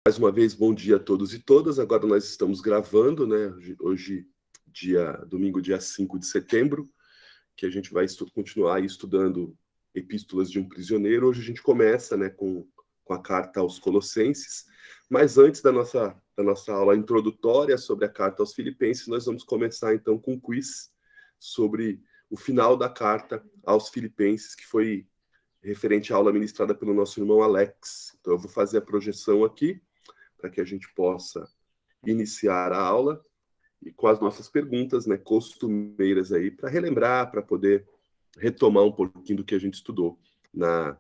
Mais uma vez, bom dia a todos e todas. Agora nós estamos gravando, né? Hoje, domingo, dia 5 de setembro, que a gente vai continuar estudando Epístolas de um Prisioneiro. Hoje a gente começa, né, com a carta aos Colossenses. Mas antes da nossa aula introdutória sobre a carta aos Filipenses, nós vamos começar então com um quiz sobre o final da carta aos Filipenses, que foi referente à aula ministrada pelo nosso irmão Alex. Então eu vou fazer a projeção aqui, para que a gente possa iniciar a aula e com as nossas perguntas, né, costumeiras aí, para relembrar, para poder retomar um pouquinho do que a gente estudou na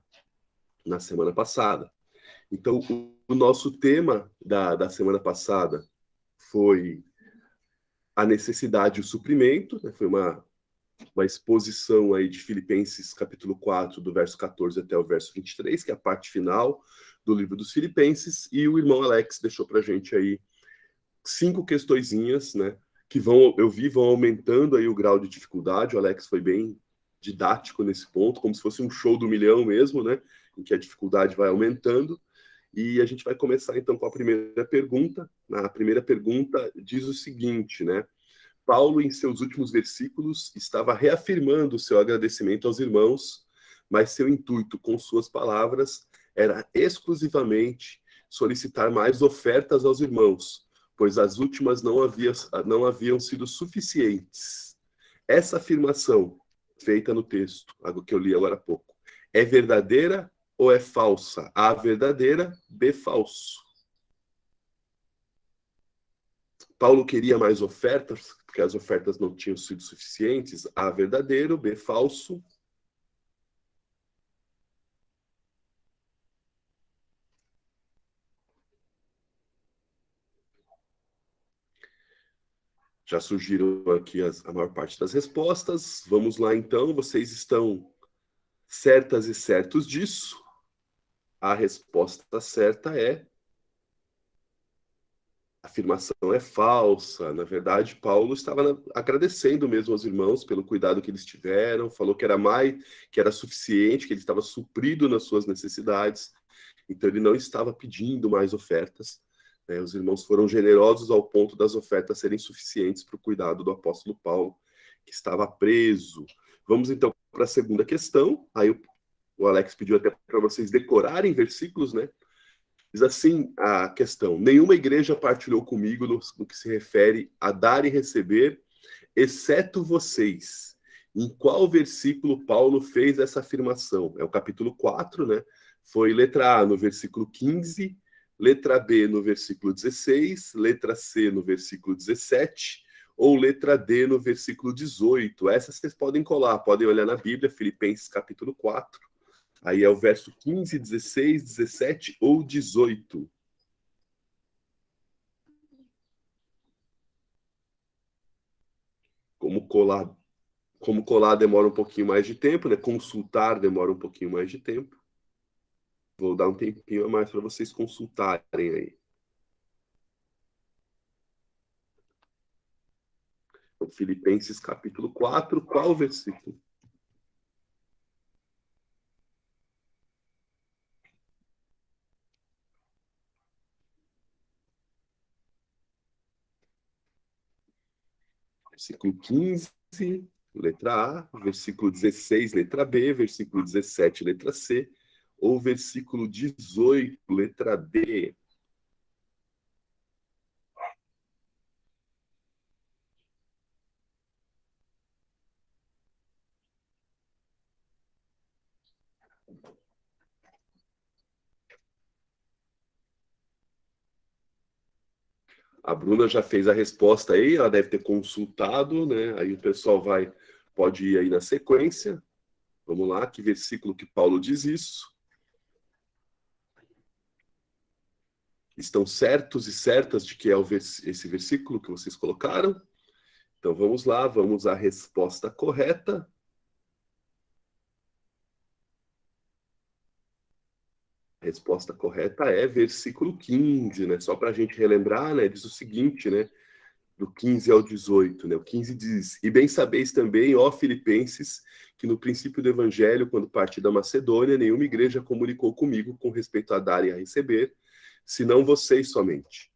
semana passada. Então, o nosso tema da semana passada foi a necessidade e o suprimento, né, foi uma exposição aí de Filipenses capítulo 4, do verso 14 até o verso 23, que é a parte final do livro dos Filipenses, e o irmão Alex deixou para a gente aí 5 questõezinhas, né, que vão aumentando aí o grau de dificuldade. O Alex foi bem didático nesse ponto, como se fosse um show do milhão mesmo, né, em que a dificuldade vai aumentando. E a gente vai começar então com a primeira pergunta. A primeira pergunta diz o seguinte, né? Paulo, em seus últimos versículos, estava reafirmando o seu agradecimento aos irmãos, mas seu intuito com suas palavras era exclusivamente solicitar mais ofertas aos irmãos, pois as últimas não haviam sido suficientes. Essa afirmação, feita no texto, algo que eu li agora há pouco, é verdadeira ou é falsa? A verdadeira, B falso. Paulo queria mais ofertas, porque as ofertas não tinham sido suficientes. A verdadeiro, B falso. Já surgiram aqui a maior parte das respostas. Vamos lá, então. Vocês estão certas e certos disso. A resposta certa é: a afirmação é falsa. Na verdade, Paulo estava agradecendo mesmo aos irmãos pelo cuidado que eles tiveram, falou que era suficiente, que ele estava suprido nas suas necessidades. Então ele não estava pedindo mais ofertas. Né? Os irmãos foram generosos ao ponto das ofertas serem suficientes para o cuidado do apóstolo Paulo, que estava preso. Vamos então para a segunda questão. Aí o Alex pediu até para vocês decorarem versículos, né? Diz assim a questão: nenhuma igreja partilhou comigo no que se refere a dar e receber, exceto vocês. Em qual versículo Paulo fez essa afirmação? É o capítulo 4, né? Foi letra A no versículo 15, letra B no versículo 16, letra C no versículo 17, ou letra D no versículo 18. Essas vocês podem colar, podem olhar na Bíblia, Filipenses capítulo 4. Aí é o verso 15, 16, 17 ou 18. Como colar demora um pouquinho mais de tempo, né? Consultar demora um pouquinho mais de tempo. Vou dar um tempinho a mais para vocês consultarem aí. Então, Filipenses capítulo 4, qual versículo? Versículo 15, letra A, versículo 16, letra B, versículo 17, letra C, ou versículo 18, letra D. A Bruna já fez a resposta aí, ela deve ter consultado, né? Aí o pessoal pode ir aí na sequência. Vamos lá, que versículo que Paulo diz isso? Estão certos e certas de que é esse versículo que vocês colocaram? Então vamos lá, vamos à resposta correta. A resposta correta é versículo 15, né? Só para a gente relembrar, né? Diz o seguinte, né? Do 15 ao 18, né? O 15 diz: e bem sabeis também, ó Filipenses, que no princípio do evangelho, quando parti da Macedônia, nenhuma igreja comunicou comigo com respeito a dar e a receber, senão vocês somente.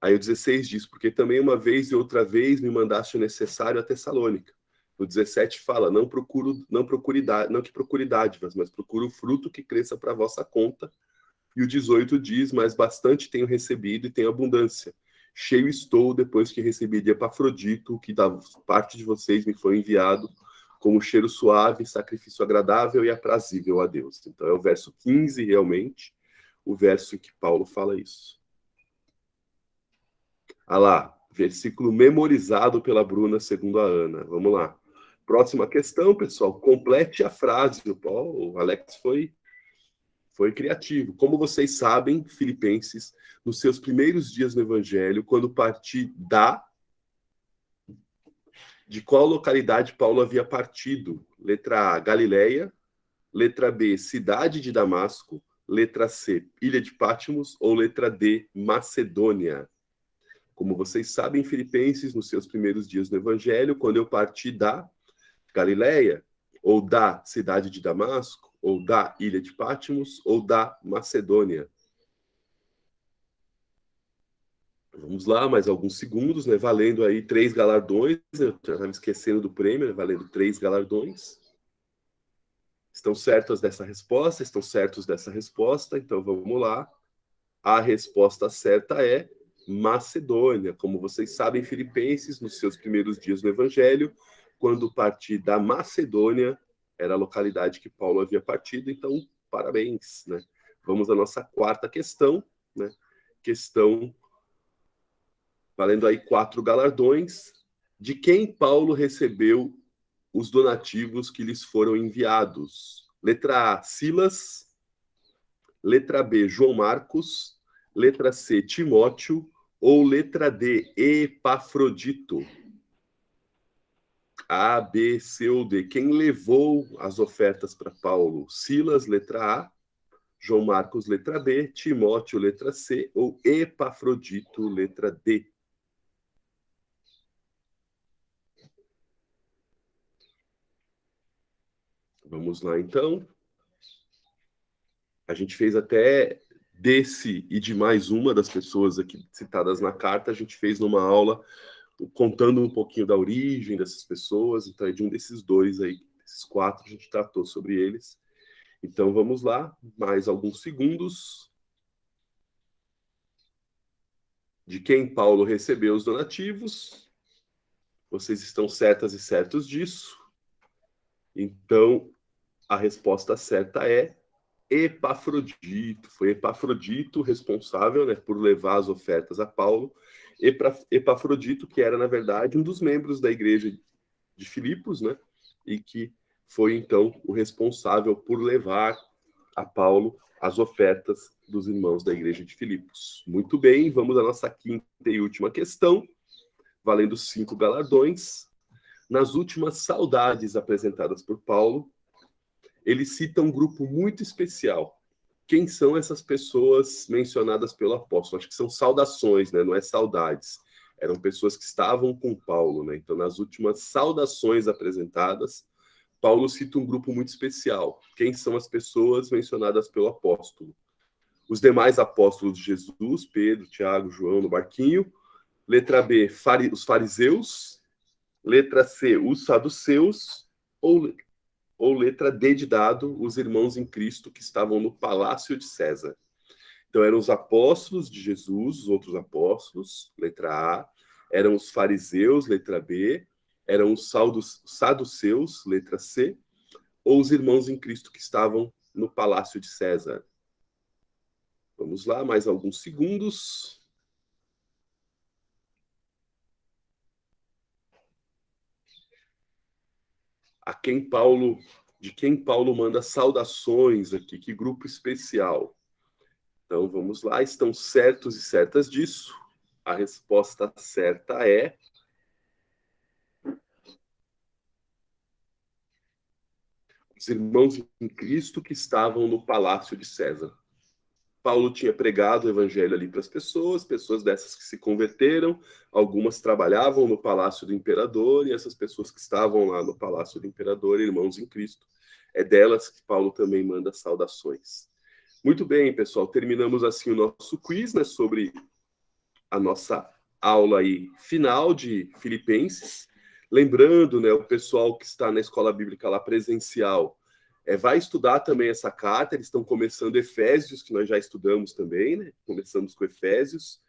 Aí o 16 diz, porque também uma vez e outra vez me mandaste o necessário a Tessalônica. O 17 fala, não que procure dádivas, mas procure o fruto que cresça para a vossa conta. E o 18 diz, mas bastante tenho recebido e tenho abundância. Cheio estou depois que recebi de Epafrodito, que da parte de vocês me foi enviado como cheiro suave, sacrifício agradável e aprazível a Deus. Então é o verso 15, realmente, o verso em que Paulo fala isso. Ah lá, versículo memorizado pela Bruna, segundo a Ana. Vamos lá. Próxima questão, pessoal. Complete a frase. O Alex foi criativo. Como vocês sabem, Filipenses, nos seus primeiros dias no Evangelho, quando parti de qual localidade Paulo havia partido? Letra A, Galileia. Letra B, cidade de Damasco. Letra C, ilha de Patmos. Ou letra D, Macedônia? Como vocês sabem, Filipenses, nos seus primeiros dias no Evangelho, quando eu parti da Galileia, ou da cidade de Damasco, ou da ilha de Patmos, ou da Macedônia. Vamos lá, mais alguns segundos, né? Valendo aí 3 galardões. Eu já estava esquecendo do prêmio, né? Valendo 3 galardões. Estão certos dessa resposta? Estão certos dessa resposta? Então vamos lá. A resposta certa é Macedônia. Como vocês sabem, Filipenses, nos seus primeiros dias no Evangelho, quando parti da Macedônia, era a localidade que Paulo havia partido. Então, parabéns, né? Vamos à nossa quarta questão, né? Questão valendo aí 4 galardões. De quem Paulo recebeu os donativos que lhes foram enviados? Letra A, Silas. Letra B, João Marcos. Letra C, Timóteo. Ou letra D, Epafrodito? A, B, C ou D. Quem levou as ofertas para Paulo? Silas, letra A. João Marcos, letra B. Timóteo, letra C. Ou Epafrodito, letra D? Vamos lá, então. A gente fez até desse e de mais uma das pessoas aqui citadas na carta, a gente fez numa aula contando um pouquinho da origem dessas pessoas. Então, é de um desses dois aí, esses 4, a gente tratou sobre eles. Então, vamos lá, mais alguns segundos. De quem Paulo recebeu os donativos? Vocês estão certas e certos disso? Então, a resposta certa é Epafrodito. Foi Epafrodito responsável, né, por levar as ofertas a Paulo. Epafrodito, que era, na verdade, um dos membros da igreja de Filipos, né, e que foi, então, o responsável por levar a Paulo as ofertas dos irmãos da igreja de Filipos. Muito bem, vamos à nossa quinta e última questão, valendo 5 galardões. Nas últimas saudades apresentadas por Paulo, ele cita um grupo muito especial. Quem são essas pessoas mencionadas pelo apóstolo? Acho que são saudações, né? Não é saudades. Eram pessoas que estavam com Paulo, né? Então, nas últimas saudações apresentadas, Paulo cita um grupo muito especial. Quem são as pessoas mencionadas pelo apóstolo? Os demais apóstolos de Jesus, Pedro, Tiago, João, no barquinho. Letra B, os fariseus. Letra C, os saduceus. Ou letra D de dado, os irmãos em Cristo que estavam no palácio de César. Então, eram os apóstolos de Jesus, os outros apóstolos, letra A. Eram os fariseus, letra B. Eram os saduceus, letra C. Ou os irmãos em Cristo que estavam no palácio de César. Vamos lá, mais alguns segundos. De quem Paulo manda saudações aqui? Que grupo especial? Então vamos lá, estão certos e certas disso? A resposta certa é os irmãos em Cristo que estavam no palácio de César. Paulo tinha pregado o evangelho ali para as pessoas dessas que se converteram, algumas trabalhavam no palácio do imperador, e essas pessoas que estavam lá no palácio do imperador, irmãos em Cristo, é delas que Paulo também manda saudações. Muito bem, pessoal. Terminamos assim o nosso quiz, né, sobre a nossa aula aí final de Filipenses. Lembrando, né, o pessoal que está na escola bíblica lá presencial vai estudar também essa carta. Eles estão começando Efésios, que nós já estudamos também, né? Começamos com Efésios,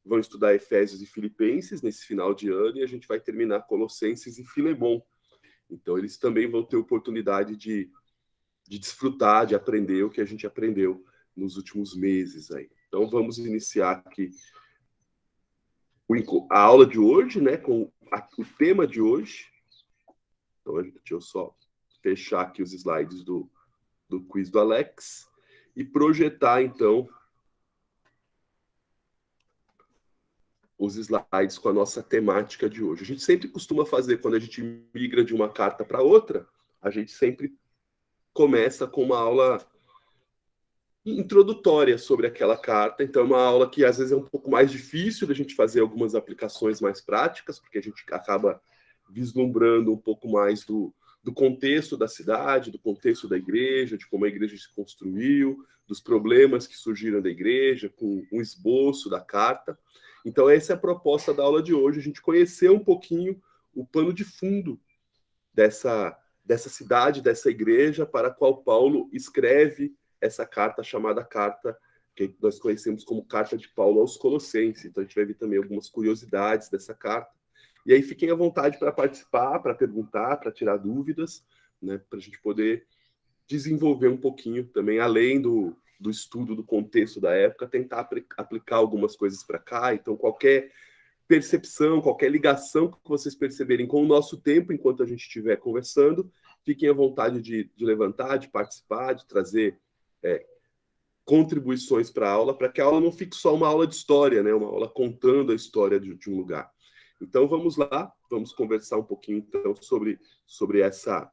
vão estudar Efésios e Filipenses nesse final de ano, e a gente vai terminar Colossenses e Filemon. Então, eles também vão ter oportunidade de desfrutar, de aprender o que a gente aprendeu nos últimos meses aí. Então, vamos iniciar aqui a aula de hoje, né, com o tema de hoje. Então, deixa eu só fechar aqui os slides do quiz do Alex e projetar, então, os slides com a nossa temática de hoje. A gente sempre costuma fazer, quando a gente migra de uma carta para outra, a gente sempre começa com uma aula introdutória sobre aquela carta. Então, é uma aula que às vezes é um pouco mais difícil da gente fazer algumas aplicações mais práticas, porque a gente acaba vislumbrando um pouco mais do contexto da cidade, do contexto da igreja, de como a igreja se construiu, dos problemas que surgiram da igreja, com um esboço da carta. Então, essa é a proposta da aula de hoje, a gente conhecer um pouquinho o pano de fundo dessa cidade, dessa igreja para a qual Paulo escreve essa carta chamada carta que nós conhecemos como Carta de Paulo aos Colossenses. Então, a gente vai ver também algumas curiosidades dessa carta. E aí, fiquem à vontade para participar, para perguntar, para tirar dúvidas, né, para a gente poder desenvolver um pouquinho também, além do estudo do contexto da época, tentar aplicar algumas coisas para cá. Então, qualquer percepção, qualquer ligação que vocês perceberem com o nosso tempo, enquanto a gente estiver conversando, fiquem à vontade de levantar, de participar, de trazer contribuições para a aula, para que a aula não fique só uma aula de história, né? Uma aula contando a história de um lugar. Então, vamos lá, vamos conversar um pouquinho então sobre essa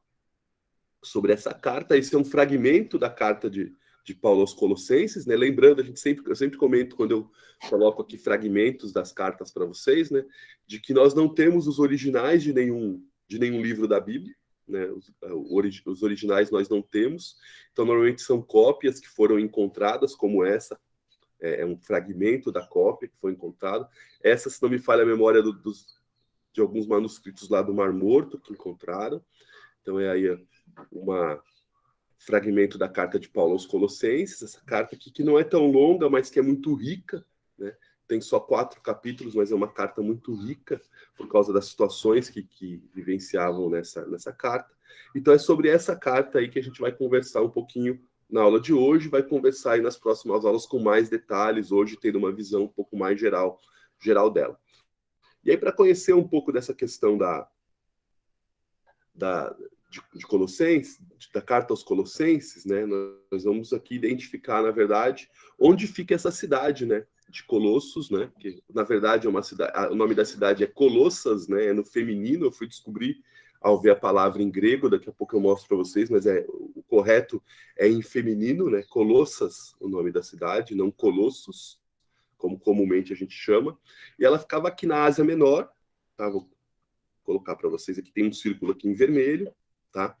carta. Esse é um fragmento da carta de Paulo aos Colossenses, né? Lembrando, eu sempre comento quando eu coloco aqui fragmentos das cartas para vocês, né? De que nós não temos os originais de nenhum livro da Bíblia, né? Os originais nós não temos. Então, normalmente são cópias que foram encontradas, como essa. É um fragmento da cópia que foi encontrado. Essa, se não me falha a memória, de alguns manuscritos lá do Mar Morto que encontraram. Então, é aí fragmento da carta de Paulo aos Colossenses, essa carta aqui que não é tão longa, mas que é muito rica, né? Tem só 4 capítulos, mas é uma carta muito rica por causa das situações que vivenciavam nessa carta. Então é sobre essa carta aí que a gente vai conversar um pouquinho na aula de hoje, vai conversar aí nas próximas aulas com mais detalhes, hoje tendo uma visão um pouco mais geral dela. E aí, para conhecer um pouco dessa questão de Colossenses, da carta aos Colossenses, né? Nós vamos aqui identificar, na verdade, onde fica essa cidade, né? De Colossos, né? Que na verdade é uma cidade, o nome da cidade é Colossas, né? É no feminino. Eu fui descobrir ao ver a palavra em grego, daqui a pouco eu mostro para vocês, mas o correto é em feminino, né? Colossas, o nome da cidade, não Colossos, como comumente a gente chama. E ela ficava aqui na Ásia Menor, tá? Vou colocar para vocês aqui, tem um círculo aqui em vermelho, tá?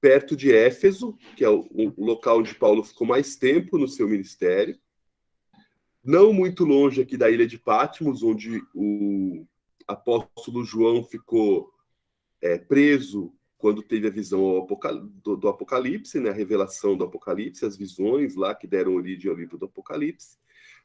Perto de Éfeso, que é o local onde Paulo ficou mais tempo no seu ministério. Não muito longe aqui da ilha de Patmos, onde o apóstolo João ficou preso quando teve a visão do Apocalipse, né? A revelação do Apocalipse, as visões lá que deram origem ao livro do Apocalipse.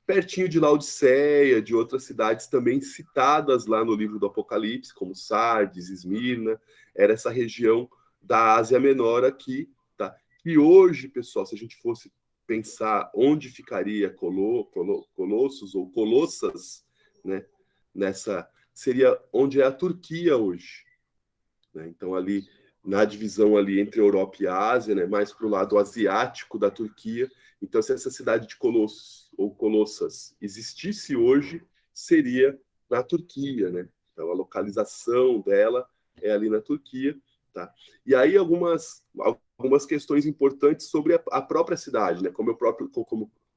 Pertinho de Laodiceia, de outras cidades também citadas lá no livro do Apocalipse, como Sardes, Esmirna, era essa região da Ásia Menor aqui, tá? E hoje, pessoal, se a gente fosse pensar onde ficaria Colossos ou Colossas, né? Seria onde é a Turquia hoje, né? Então ali na divisão ali entre Europa e Ásia, né? Mais para o lado asiático da Turquia. Então, se essa cidade de Colossos ou Colossas existisse hoje, seria na Turquia, né? Então, a localização dela é ali na Turquia, tá? E aí algumas questões importantes sobre a própria cidade, né? Como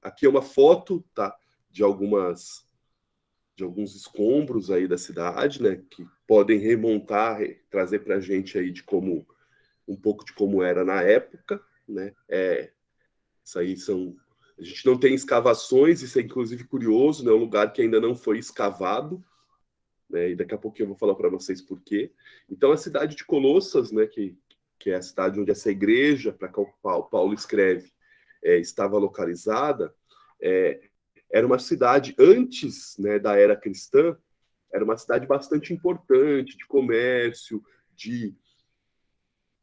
aqui é uma foto, tá? De alguns escombros aí da cidade, né? Que podem remontar, trazer para a gente aí um pouco de como era na época, né? Isso aí são A gente não tem escavações, isso é inclusive curioso, né? É um lugar que ainda não foi escavado, né? E daqui a pouquinho eu vou falar para vocês por quê. Então, a cidade de Colossas, né? Que é a cidade onde essa igreja, para que o Paulo escreve, estava localizada, era uma cidade, antes, né, da era cristã, era uma cidade bastante importante, de comércio, de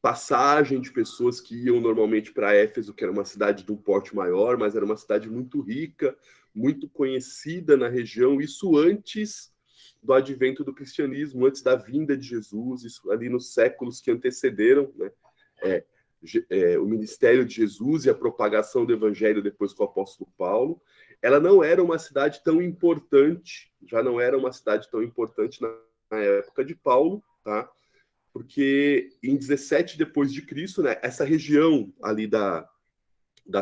passagem de pessoas que iam normalmente para Éfeso, que era uma cidade de um porte maior, mas era uma cidade muito rica, muito conhecida na região, isso antes do advento do cristianismo, antes da vinda de Jesus, isso ali nos séculos que antecederam, né? O ministério de Jesus e a propagação do evangelho depois com o apóstolo Paulo. Ela não era uma cidade tão importante, já não era uma cidade tão importante na época de Paulo, tá? Porque em 17 depois de Cristo, né, essa região ali da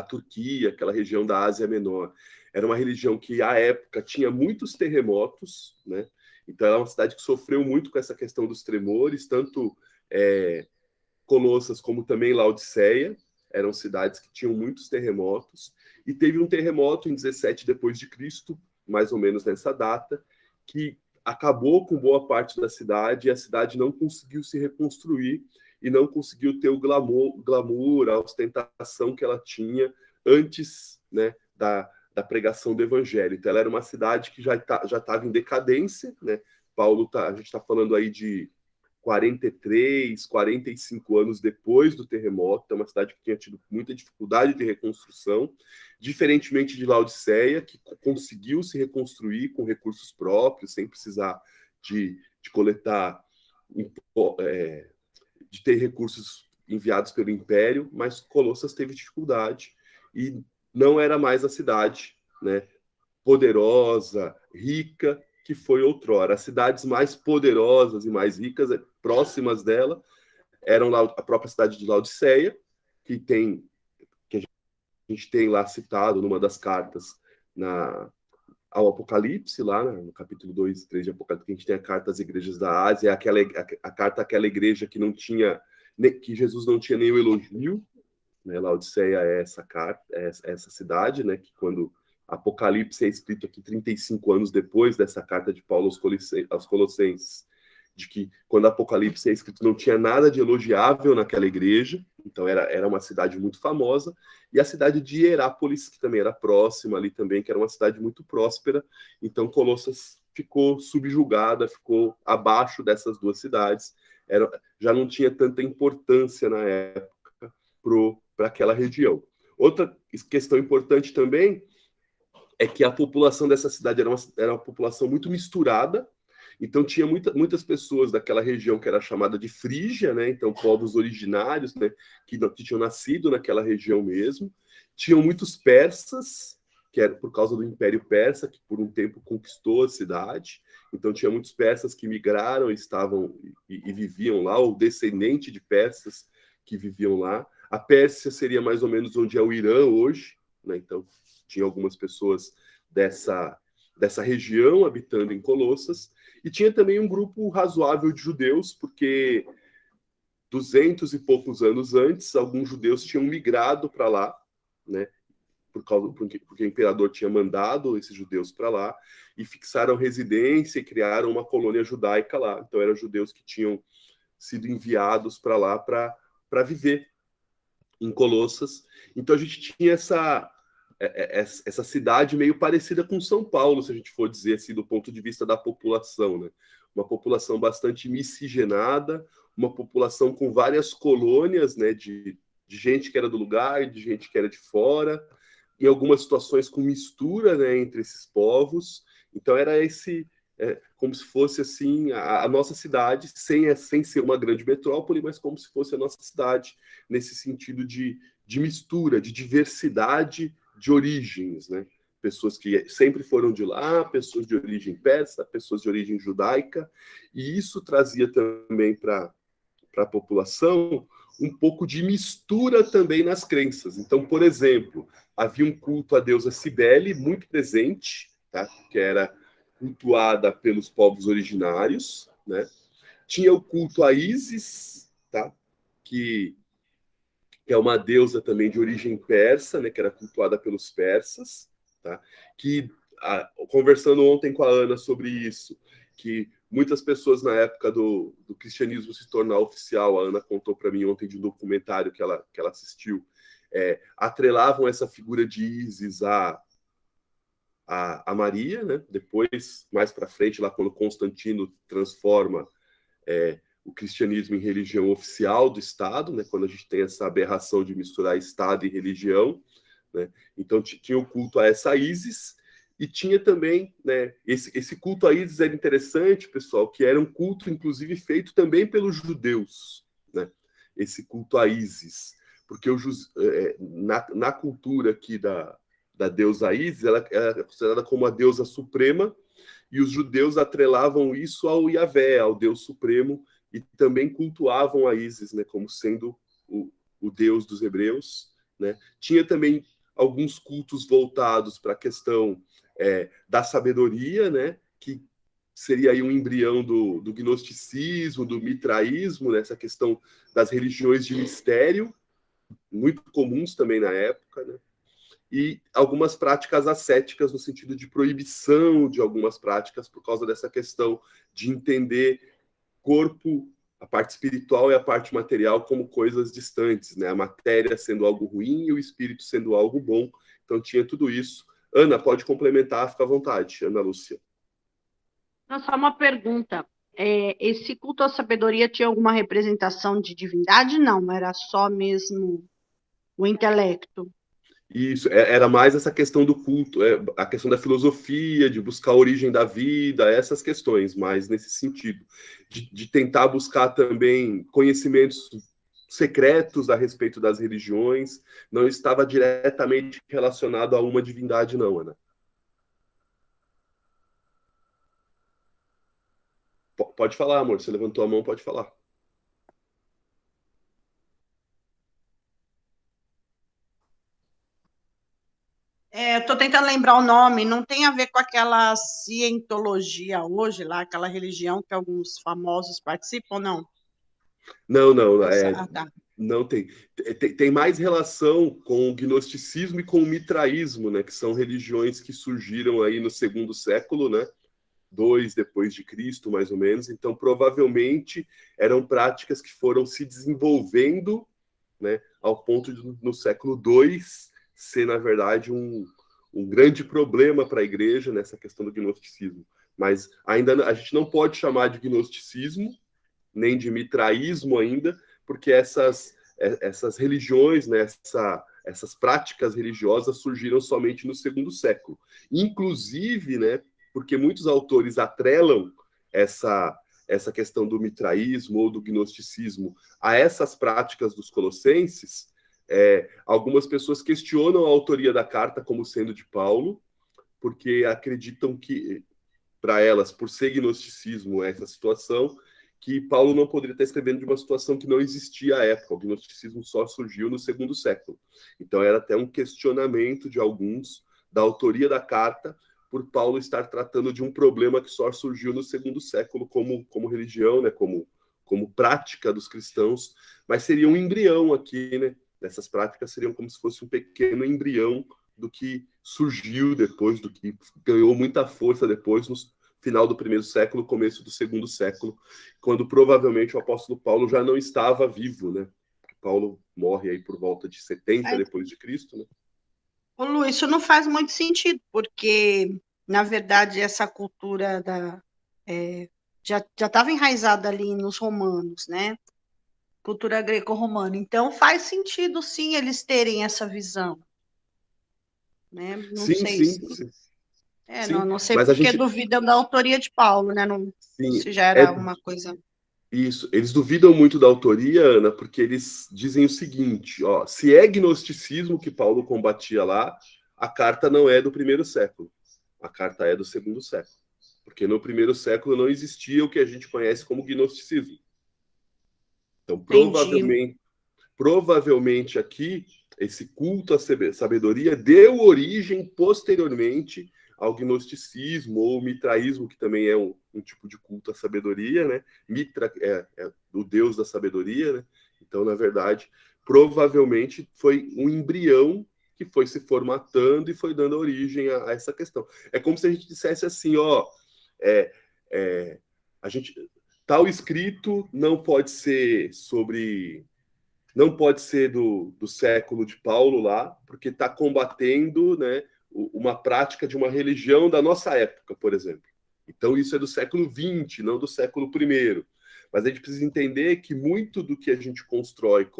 Turquia, aquela região da Ásia Menor, era uma região que à época tinha muitos terremotos, né? Então era uma cidade que sofreu muito com essa questão dos tremores, tanto Colossas como também Laodiceia, eram cidades que tinham muitos terremotos, e teve um terremoto em 17 depois de Cristo, mais ou menos nessa data, que acabou com boa parte da cidade, e a cidade não conseguiu se reconstruir e não conseguiu ter o glamour, a ostentação que ela tinha antes, né, da pregação do evangelho. Então ela era uma cidade que já estava em decadência, né? A gente está falando aí de 43, 45 anos depois do terremoto, é uma cidade que tinha tido muita dificuldade de reconstrução, diferentemente de Laodiceia, que conseguiu se reconstruir com recursos próprios, sem precisar de coletar, de ter recursos enviados pelo Império, mas Colossas teve dificuldade e não era mais a cidade, né, poderosa, rica, que foi outrora. As cidades mais poderosas e mais ricas, próximas dela, eram a própria cidade de Laodiceia, que a gente tem lá citado numa das cartas ao Apocalipse, lá no capítulo 2 e 3 de Apocalipse, que a gente tem a carta às igrejas da Ásia, a carta àquela igreja que não tinha, que Jesus não tinha nenhum elogio, né? Laodiceia é essa carta, essa cidade, né? Que quando Apocalipse é escrito aqui 35 anos depois dessa carta de Paulo aos Colossenses, de que quando Apocalipse é escrito não tinha nada de elogiável naquela igreja, então era uma cidade muito famosa, e a cidade de Hierápolis, que também era próxima ali também, que era uma cidade muito próspera, então Colossas ficou subjugada, ficou abaixo dessas duas cidades, já não tinha tanta importância na época para aquela região. Outra questão importante também é que a população dessa cidade era uma população muito misturada, então tinha muitas pessoas daquela região que era chamada de Frígia, né? Então povos originários, né? Que tinham nascido naquela região mesmo. Tinham muitos persas, que era por causa do Império Persa, que por um tempo conquistou a cidade. Então tinha muitos persas que migraram e viviam lá, ou descendente de persas que viviam lá. A Pérsia seria mais ou menos onde é o Irã hoje, né? Então tinha algumas pessoas dessa região habitando em Colossas, e tinha também um grupo razoável de judeus, porque 200 e poucos anos antes, alguns judeus tinham migrado para lá, né? Porque o imperador tinha mandado esses judeus para lá, e fixaram residência e criaram uma colônia judaica lá. Então eram judeus que tinham sido enviados para lá para viver em Colossas. Então a gente tinha essa cidade meio parecida com São Paulo, se a gente for dizer assim, do ponto de vista da população, né? Uma população bastante miscigenada, uma população com várias colônias, né? De gente que era do lugar, de gente que era de fora, em algumas situações com mistura, né? Entre esses povos. Então era como se fosse assim a nossa cidade, sem ser uma grande metrópole, mas como se fosse a nossa cidade, nesse sentido de mistura, de diversidade de origens, né? Pessoas que sempre foram de lá, pessoas de origem persa, pessoas de origem judaica, e isso trazia também para a população um pouco de mistura também nas crenças. Então, por exemplo, havia um culto à deusa Cibele muito presente, tá? Que era cultuada pelos povos originários, né? Tinha o culto a Ísis, tá? Que que é uma deusa também de origem persa, né, que era cultuada pelos persas, tá? Que, conversando ontem com a Ana sobre isso, que muitas pessoas na época do cristianismo se tornar oficial, a Ana contou para mim ontem de um documentário que ela assistiu, atrelavam essa figura de Ísis a Maria, né? Depois, mais para frente, lá quando Constantino transforma o cristianismo em religião oficial do Estado, né? Quando a gente tem essa aberração de misturar Estado e religião, né? Então tinha o culto a essa Ísis, e tinha também, né, esse culto a Ísis era interessante, pessoal, que era um culto, inclusive, feito também pelos judeus, né? Esse culto a Ísis, porque na cultura aqui da deusa Ísis, ela é considerada como a deusa suprema, e os judeus atrelavam isso ao Yahvé, ao Deus Supremo, e também cultuavam a Ísis, né, como sendo o Deus dos hebreus, né? Tinha também alguns cultos voltados para a questão da sabedoria, né, que seria aí um embrião do gnosticismo, do mitraísmo, né, essa questão das religiões de mistério, muito comuns também na época, né? E algumas práticas ascéticas no sentido de proibição de algumas práticas por causa dessa questão de entender corpo, a parte espiritual e a parte material como coisas distantes, né? A matéria sendo algo ruim e o espírito sendo algo bom. Então tinha tudo isso. Ana, pode complementar, fica à vontade. Ana Lúcia. Não, só uma pergunta. Esse culto à sabedoria tinha alguma representação de divindade? Não, era só mesmo o intelecto. Isso, era mais essa questão do culto, a questão da filosofia, de buscar a origem da vida, essas questões, mais nesse sentido. De tentar buscar também conhecimentos secretos a respeito das religiões, não estava diretamente relacionado a uma divindade, não, Ana. Pode falar, amor, você levantou a mão, pode falar. Eu estou tentando lembrar o nome, não tem a ver com aquela cientologia hoje lá, aquela religião que alguns famosos participam, não? Não, não, Tá. não tem. Tem mais relação com o gnosticismo e com o mitraísmo, né, que são religiões que surgiram aí no segundo século, né, 2 depois de Cristo, mais ou menos. Então, provavelmente eram práticas que foram se desenvolvendo, né, ao ponto de no século 2 ser, na verdade, um grande problema para a igreja nessa questão do gnosticismo. Mas ainda a gente não pode chamar de gnosticismo, nem de mitraísmo ainda, porque essas religiões, né, essas práticas religiosas surgiram somente no segundo século. Inclusive, né, porque muitos autores atrelam essa questão do mitraísmo ou do gnosticismo a essas práticas dos colossenses, algumas pessoas questionam a autoria da carta como sendo de Paulo, porque acreditam que, para elas, por ser gnosticismo essa situação, que Paulo não poderia estar escrevendo de uma situação que não existia à época. O gnosticismo só surgiu no segundo século. Então era até um questionamento de alguns da autoria da carta, por Paulo estar tratando de um problema que só surgiu no segundo século como religião, né, como prática dos cristãos, mas seria um embrião aqui, né? Essas práticas seriam como se fosse um pequeno embrião do que surgiu depois, do que ganhou muita força depois, no final do primeiro século, começo do segundo século, quando provavelmente o apóstolo Paulo já não estava vivo, né? Paulo morre aí por volta de 70 depois de Cristo, né? Ô, Lu, isso não faz muito sentido, porque, na verdade, essa cultura já estava enraizada ali nos romanos, né? Cultura greco-romana. Então, faz sentido, sim, eles terem essa visão, né? Não Sim, sei sim, se... sim, não, sim. não sei Mas a porque gente, duvidam da autoria de Paulo, né? Não, sim, se já era uma coisa... isso. Eles duvidam muito da autoria, Ana, porque eles dizem o seguinte: ó, se é gnosticismo que Paulo combatia lá, a carta não é do primeiro século, a carta é do segundo século, porque no primeiro século não existia o que a gente conhece como gnosticismo. Então, Entendi. provavelmente aqui, esse culto à sabedoria deu origem posteriormente ao gnosticismo ou mitraísmo, que também é um tipo de culto à sabedoria, né? Mitra é o deus da sabedoria, né? Então, na verdade, provavelmente foi um embrião que foi se formatando e foi dando origem a essa questão. É como se a gente dissesse assim, ó, a gente, tal escrito não pode ser do século de Paulo lá, porque está combatendo, né, uma prática de uma religião da nossa época, por exemplo. Então isso é do século XX, não do século I. Mas a gente precisa entender que muito do que a gente constrói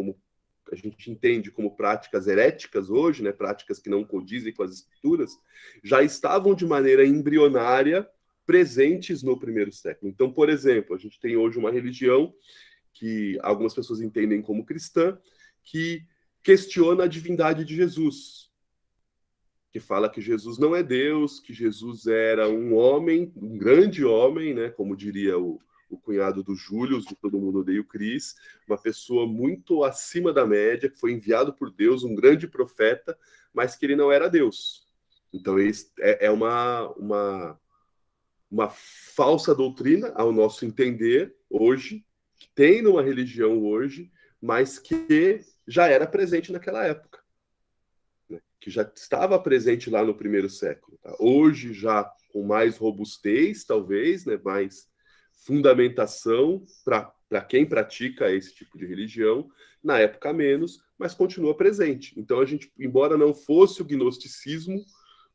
a gente entende como práticas heréticas hoje, né, práticas que não condizem com as escrituras, já estavam de maneira embrionária presentes no primeiro século. Então, por exemplo, a gente tem hoje uma religião que algumas pessoas entendem como cristã, que questiona a divindade de Jesus, que fala que Jesus não é Deus, que Jesus era um homem, um grande homem, né, como diria o cunhado do Júlio, de Todo Mundo Odeia o Cris, uma pessoa muito acima da média, que foi enviado por Deus, um grande profeta, mas que ele não era Deus. Então, é uma falsa doutrina, ao nosso entender, hoje, que tem numa religião hoje, mas que já era presente naquela época, né? Que já estava presente lá no primeiro século. Tá? Hoje, já com mais robustez, talvez, né? Mais fundamentação para quem pratica esse tipo de religião, na época menos, mas continua presente. Então, a gente, embora não fosse o gnosticismo,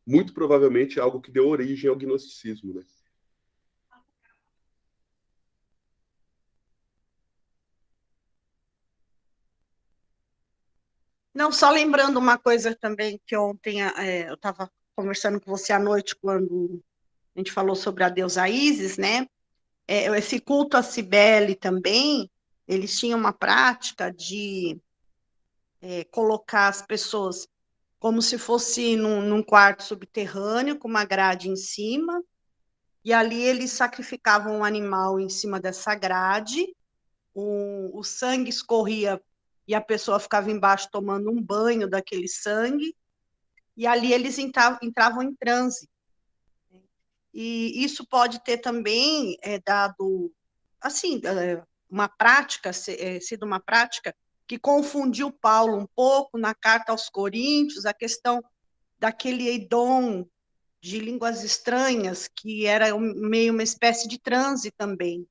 muito provavelmente é algo que deu origem ao gnosticismo, né? Não, só lembrando uma coisa também que ontem eu estava conversando com você à noite, quando a gente falou sobre a deusa Ísis, né? Esse culto a Cibele também, eles tinham uma prática de colocar as pessoas como se fosse num quarto subterrâneo, com uma grade em cima, e ali eles sacrificavam um animal em cima dessa grade, o sangue escorria e a pessoa ficava embaixo tomando um banho daquele sangue, e ali eles entravam em transe. E isso pode ter também dado, assim, uma prática, sido uma prática que confundiu Paulo um pouco na carta aos Coríntios, a questão daquele dom de línguas estranhas, que era meio uma espécie de transe também.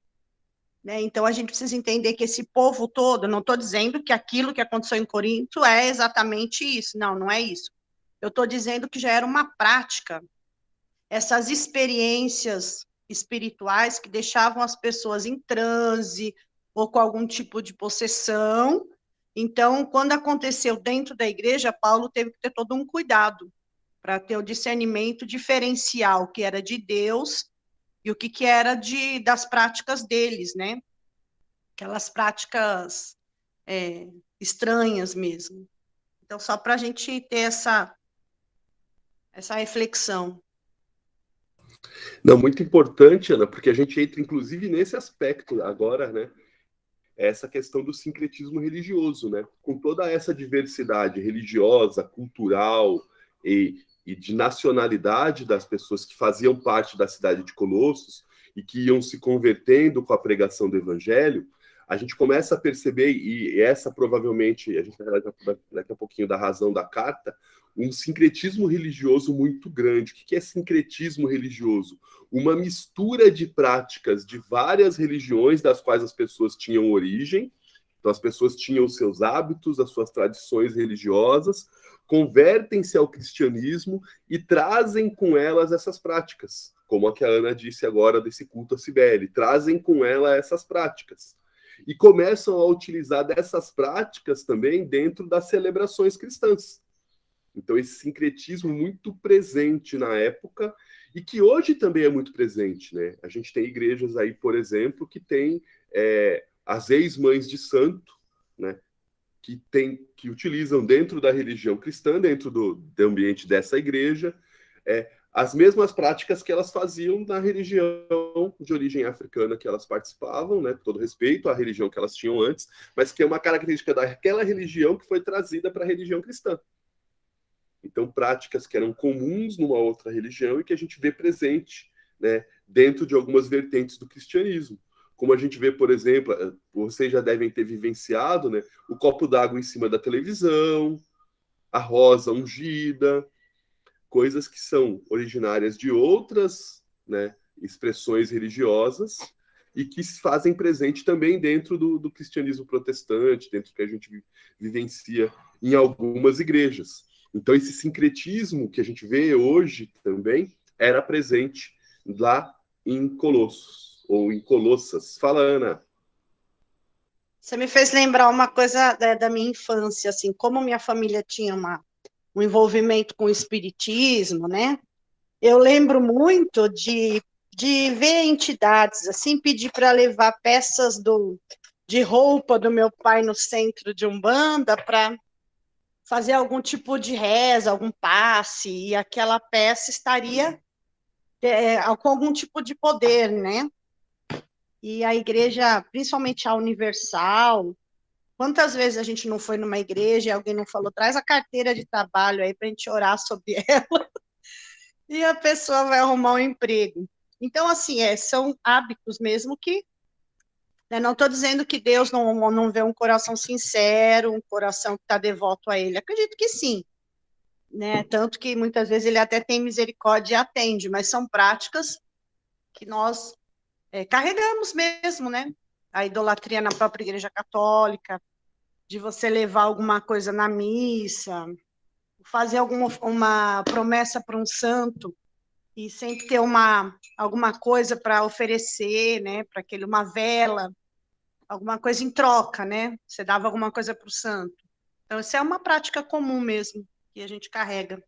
Né? Então, a gente precisa entender que esse povo todo, não estou dizendo que aquilo que aconteceu em Corinto é exatamente isso, não é isso. Eu estou dizendo que já era uma prática, essas experiências espirituais que deixavam as pessoas em transe ou com algum tipo de possessão. Então, quando aconteceu dentro da igreja, Paulo teve que ter todo um cuidado para ter o discernimento diferencial, o que era de Deus e o que era das práticas deles, né? Aquelas práticas estranhas mesmo. Então, só para a gente ter essa reflexão. Não, muito importante, Ana, porque a gente entra, inclusive, nesse aspecto agora, né? Essa questão do sincretismo religioso, né? Com toda essa diversidade religiosa, cultural e de nacionalidade das pessoas que faziam parte da cidade de Colossos e que iam se convertendo com a pregação do evangelho, a gente começa a perceber, e essa provavelmente, a gente vai falar daqui a pouquinho da razão da carta, um sincretismo religioso muito grande. O que é sincretismo religioso? Uma mistura de práticas de várias religiões das quais as pessoas tinham origem. Então, as pessoas tinham os seus hábitos, as suas tradições religiosas, convertem-se ao cristianismo e trazem com elas essas práticas, como a que a Ana disse agora desse culto a Cibele, trazem com ela essas práticas. E começam a utilizar dessas práticas também dentro das celebrações cristãs. Então, esse sincretismo muito presente na época e que hoje também é muito presente, né? A gente tem igrejas aí, por exemplo, que tem as ex-mães de santo, né? Que utilizam dentro da religião cristã, dentro do ambiente dessa igreja, as mesmas práticas que elas faziam na religião de origem africana que elas participavam, né? Com todo respeito à religião que elas tinham antes, mas que é uma característica daquela religião que foi trazida para a religião cristã. Então, práticas que eram comuns numa outra religião e que a gente vê presente, né, dentro de algumas vertentes do cristianismo. como a gente vê, por exemplo, vocês já devem ter vivenciado, né, o copo d'água em cima da televisão, a rosa ungida, coisas que são originárias de outras, né, expressões religiosas e que se fazem presente também dentro do cristianismo protestante, dentro do que a gente vivencia em algumas igrejas. Então, esse sincretismo que a gente vê hoje também era presente lá em Colossos, ou em Colossas. Fala, Ana. Você me fez lembrar uma coisa da minha infância, assim, como minha família tinha um envolvimento com o espiritismo, né? Eu lembro muito de ver entidades, assim, pedir para levar peças de roupa do meu pai no centro de Umbanda para fazer algum tipo de reza, algum passe, e aquela peça estaria com algum tipo de poder, né? E a igreja, principalmente a Universal, quantas vezes a gente não foi numa igreja e alguém não falou, traz a carteira de trabalho aí para a gente orar sobre ela, e a pessoa vai arrumar um emprego. Então, assim, são hábitos mesmo que, né, não estou dizendo que Deus não vê um coração sincero, um coração que está devoto a Ele. Acredito que sim, né? Tanto que muitas vezes Ele até tem misericórdia e atende, mas são práticas que nós carregamos mesmo, né? A idolatria na própria Igreja Católica, de você levar alguma coisa na missa, fazer uma promessa para um santo e sempre ter alguma coisa para oferecer, né? Para aquele, uma vela, alguma coisa em troca, né? Você dava alguma coisa para o santo. Então, isso é uma prática comum mesmo, que a gente carrega.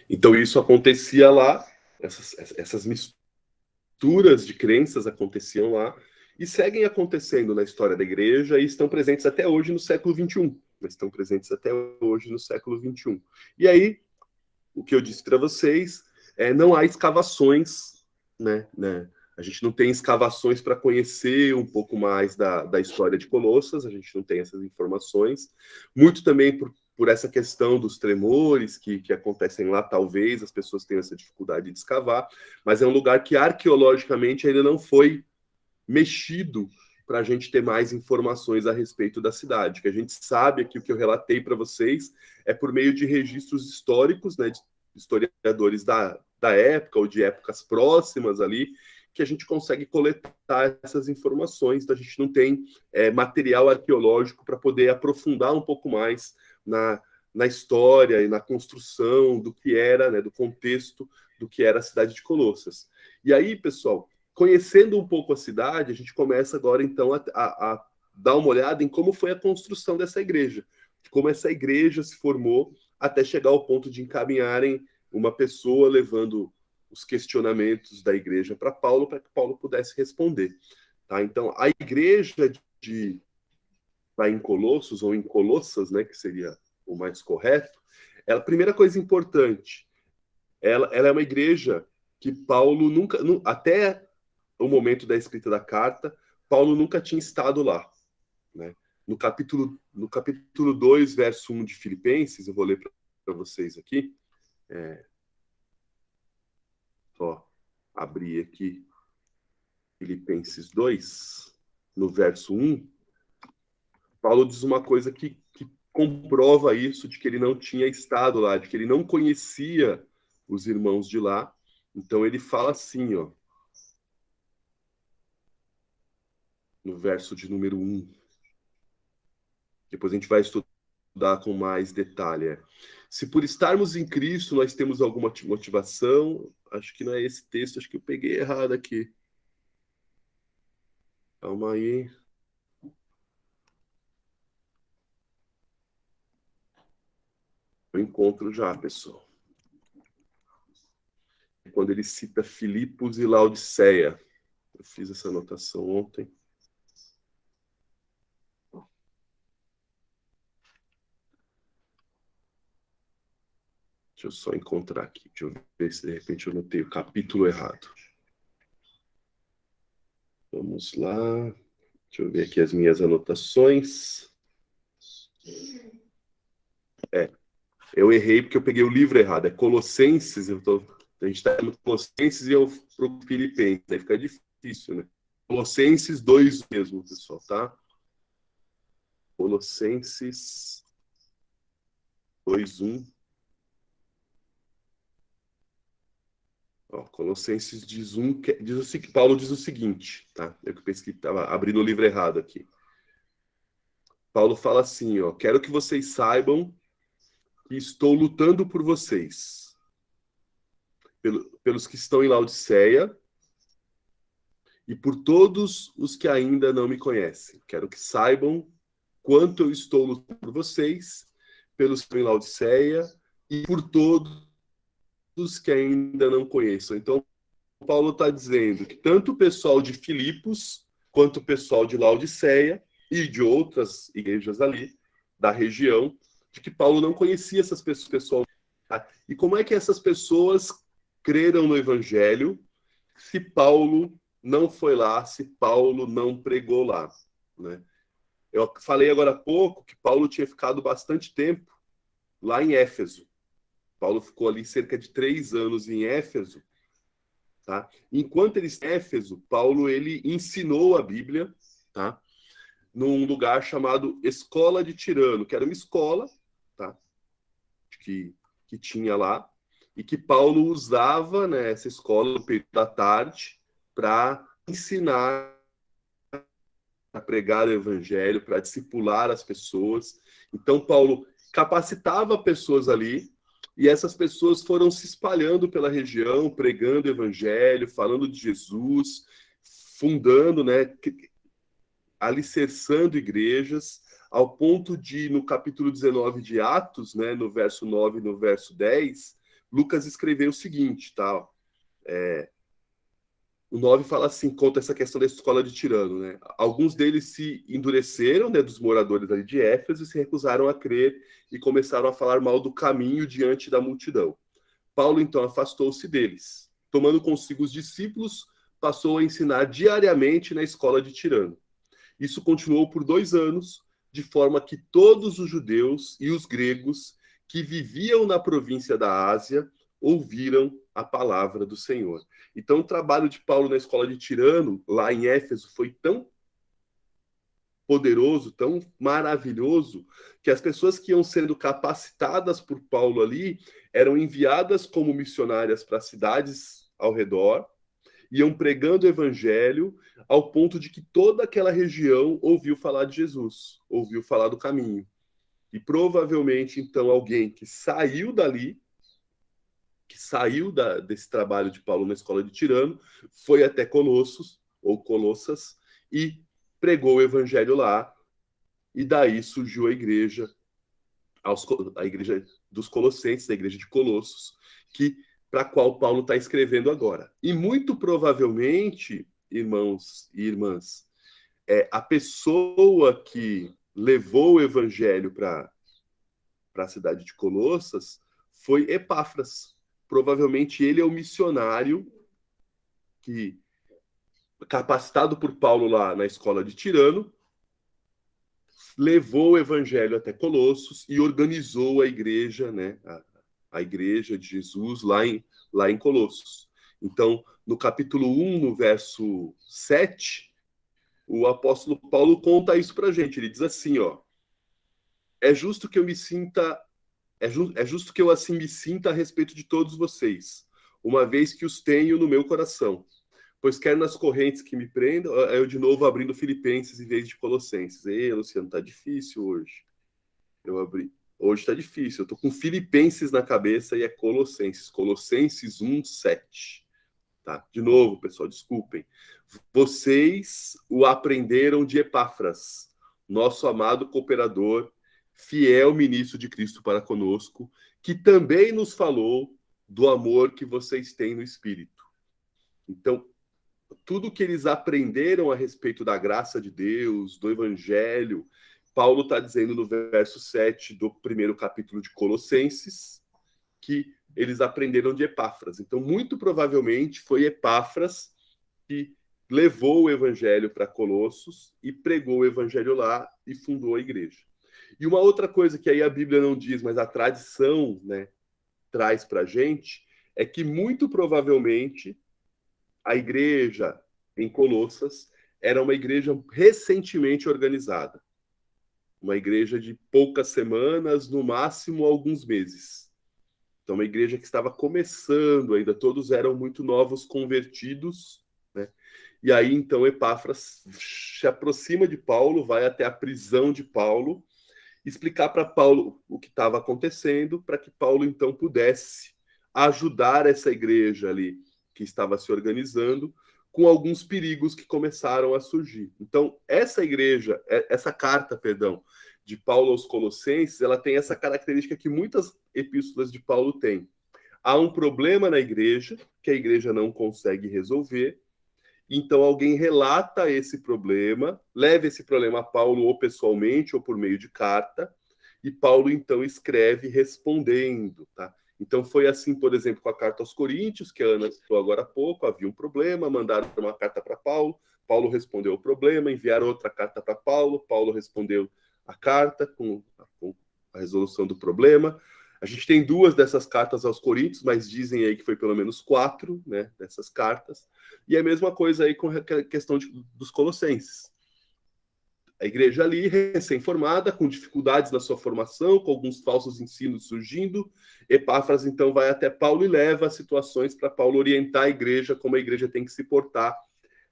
Então, isso acontecia lá, essas misturas de crenças aconteciam lá e seguem acontecendo na história da igreja e estão presentes até hoje no século XXI. Estão presentes até hoje no século XXI. E aí, o que eu disse para vocês, não há escavações, né? A gente não tem escavações para conhecer um pouco mais da história de Colossas, a gente não tem essas informações. Muito também por essa questão dos tremores que acontecem lá, talvez as pessoas tenham essa dificuldade de escavar, mas é um lugar que arqueologicamente ainda não foi mexido para a gente ter mais informações a respeito da cidade. Que a gente sabe aqui, o que eu relatei para vocês, é por meio de registros históricos, né, de historiadores da época ou de épocas próximas ali, que a gente consegue coletar essas informações. Então, a gente não tem material arqueológico para poder aprofundar um pouco mais na história e na construção do que era, né, do contexto do que era a cidade de Colossas. E aí, pessoal, conhecendo um pouco a cidade, a gente começa agora, então, a dar uma olhada em como foi a construção dessa igreja, como essa igreja se formou até chegar ao ponto de encaminharem uma pessoa levando os questionamentos da igreja para que Paulo pudesse responder. Tá? Então, a igreja em Colossos, ou em Colossas, né, que seria o mais correto, a primeira coisa importante, ela é uma igreja que Paulo nunca, até o momento da escrita da carta, Paulo nunca tinha estado lá. Né? No capítulo 2, verso 1 de Filipenses, eu vou ler para vocês aqui. Só abrir aqui Filipenses 2, no verso 1. Paulo diz uma coisa que comprova isso, de que ele não tinha estado lá, de que ele não conhecia os irmãos de lá. Então ele fala assim, ó, no verso de número 1. Depois a gente vai estudar com mais detalhe. Se por estarmos em Cristo nós temos alguma motivação, acho que não é esse texto, acho que eu peguei errado aqui. Calma aí. Eu encontro já, pessoal. Quando ele cita Filipos e Laodiceia. Eu fiz essa anotação ontem. Deixa eu só encontrar aqui. Deixa eu ver se de repente eu notei o capítulo errado. Vamos lá. Deixa eu ver aqui as minhas anotações. Eu errei porque eu peguei o livro errado. É Colossenses. Eu tô A gente está no Colossenses e eu pro Filipenses, aí fica difícil, né? Colossenses 2 mesmo, pessoal, tá? Colossenses 2:1. Ó, Colossenses Paulo diz o seguinte, tá? Eu que pesquisei, estava abrindo o livro errado aqui. Paulo fala assim, ó, quero que vocês saibam que estou lutando por vocês, pelos que estão em Laodiceia e por todos os que ainda não me conhecem. Quero que saibam quanto eu estou lutando por vocês, pelos que estão em Laodiceia e por todos os que ainda não conheçam. Então, Paulo está dizendo que tanto o pessoal de Filipos quanto o pessoal de Laodiceia e de outras igrejas ali da região, de que Paulo não conhecia essas pessoas pessoalmente. E como é que essas pessoas creram no evangelho se Paulo não foi lá, se Paulo não pregou lá, né? Eu falei agora há pouco que Paulo tinha ficado bastante tempo lá em Éfeso. Paulo ficou ali cerca de 3 anos em Éfeso. Tá? Enquanto ele estava em Éfeso, Paulo ele ensinou a Bíblia, tá? Num lugar chamado Escola de Tirano, que era uma escola, tá? que tinha lá, e que Paulo usava, né, essa escola no período da tarde para ensinar, para pregar o evangelho, para discipular as pessoas. Então, Paulo capacitava pessoas ali, e essas pessoas foram se espalhando pela região, pregando o evangelho, falando de Jesus, fundando, né, alicerçando igrejas, ao ponto de, no capítulo 19 de Atos, né, no verso 9 e no verso 10, Lucas escreveu o seguinte, tá? O 9 fala assim, conta essa questão da escola de Tirano, né? Alguns deles se endureceram, né, dos moradores ali de Éfeso, e se recusaram a crer e começaram a falar mal do caminho diante da multidão. Paulo, então, afastou-se deles. Tomando consigo os discípulos, passou a ensinar diariamente na escola de Tirano. Isso continuou por 2 anos, de forma que todos os judeus e os gregos que viviam na província da Ásia ouviram a palavra do Senhor. Então, o trabalho de Paulo na escola de Tirano, lá em Éfeso, foi tão poderoso, tão maravilhoso, que as pessoas que iam sendo capacitadas por Paulo ali eram enviadas como missionárias para cidades ao redor, iam pregando o evangelho ao ponto de que toda aquela região ouviu falar de Jesus, ouviu falar do caminho. E provavelmente, então, alguém que saiu dali, que saiu desse trabalho de Paulo na escola de Tirano, foi até Colossos, ou Colossas, e pregou o evangelho lá, e daí surgiu a igreja dos Colossenses, a igreja de Colossos, para a qual Paulo está escrevendo agora. E muito provavelmente, irmãos e irmãs, a pessoa que levou o evangelho para a cidade de Colossas foi Epáfras. Provavelmente ele é o missionário que, capacitado por Paulo lá na escola de Tirano, levou o evangelho até Colossos e organizou a igreja, né, a igreja de Jesus lá em Colossos. Então, no capítulo 1, no verso 7, o apóstolo Paulo conta isso para a gente. Ele diz assim, ó, é justo que eu me sinta, é justo que eu assim me sinta a respeito de todos vocês, uma vez que os tenho no meu coração. Pois quer nas correntes que me prendam, eu de novo abrindo Filipenses em vez de Colossenses. Ei, Luciano, tá difícil hoje. Eu abri. Hoje tá difícil. Eu tô com Filipenses na cabeça e é Colossenses. Colossenses 1:7. Tá? De novo, pessoal, desculpem. Vocês o aprenderam de Epáfras, nosso amado cooperador, fiel ministro de Cristo para conosco, que também nos falou do amor que vocês têm no Espírito. Então, tudo que eles aprenderam a respeito da graça de Deus, do Evangelho, Paulo está dizendo no verso 7 do primeiro capítulo de Colossenses, que eles aprenderam de Epáfras. Então, muito provavelmente foi Epáfras que levou o evangelho para Colossos e pregou o evangelho lá e fundou a igreja. E uma outra coisa que aí a Bíblia não diz, mas a tradição, né, traz para a gente, é que muito provavelmente a igreja em Colossas era uma igreja recentemente organizada. Uma igreja de poucas semanas, no máximo alguns meses. Então, uma igreja que estava começando ainda, todos eram muito novos convertidos, né? E aí, então, Epáfras se aproxima de Paulo, vai até a prisão de Paulo, explicar para Paulo o que estava acontecendo, para que Paulo, então, pudesse ajudar essa igreja ali, que estava se organizando, com alguns perigos que começaram a surgir. Então, essa carta, perdão, de Paulo aos Colossenses, ela tem essa característica que muitas epístolas de Paulo têm. Há um problema na igreja, que a igreja não consegue resolver, então alguém relata esse problema, leva esse problema a Paulo ou pessoalmente ou por meio de carta, e Paulo então escreve respondendo, tá? Então foi assim, por exemplo, com a carta aos Coríntios, que a Ana citou agora há pouco, havia um problema, mandaram uma carta para Paulo, Paulo respondeu o problema, enviaram outra carta para Paulo, Paulo respondeu a carta com a resolução do problema. A gente tem 2 dessas cartas aos Coríntios, mas dizem aí que foi pelo menos 4, né, dessas cartas. E a mesma coisa aí com a questão dos Colossenses. A igreja ali, recém-formada, com dificuldades na sua formação, com alguns falsos ensinos surgindo. Epáfras, então, vai até Paulo e leva situações para Paulo orientar a igreja, como a igreja tem que se portar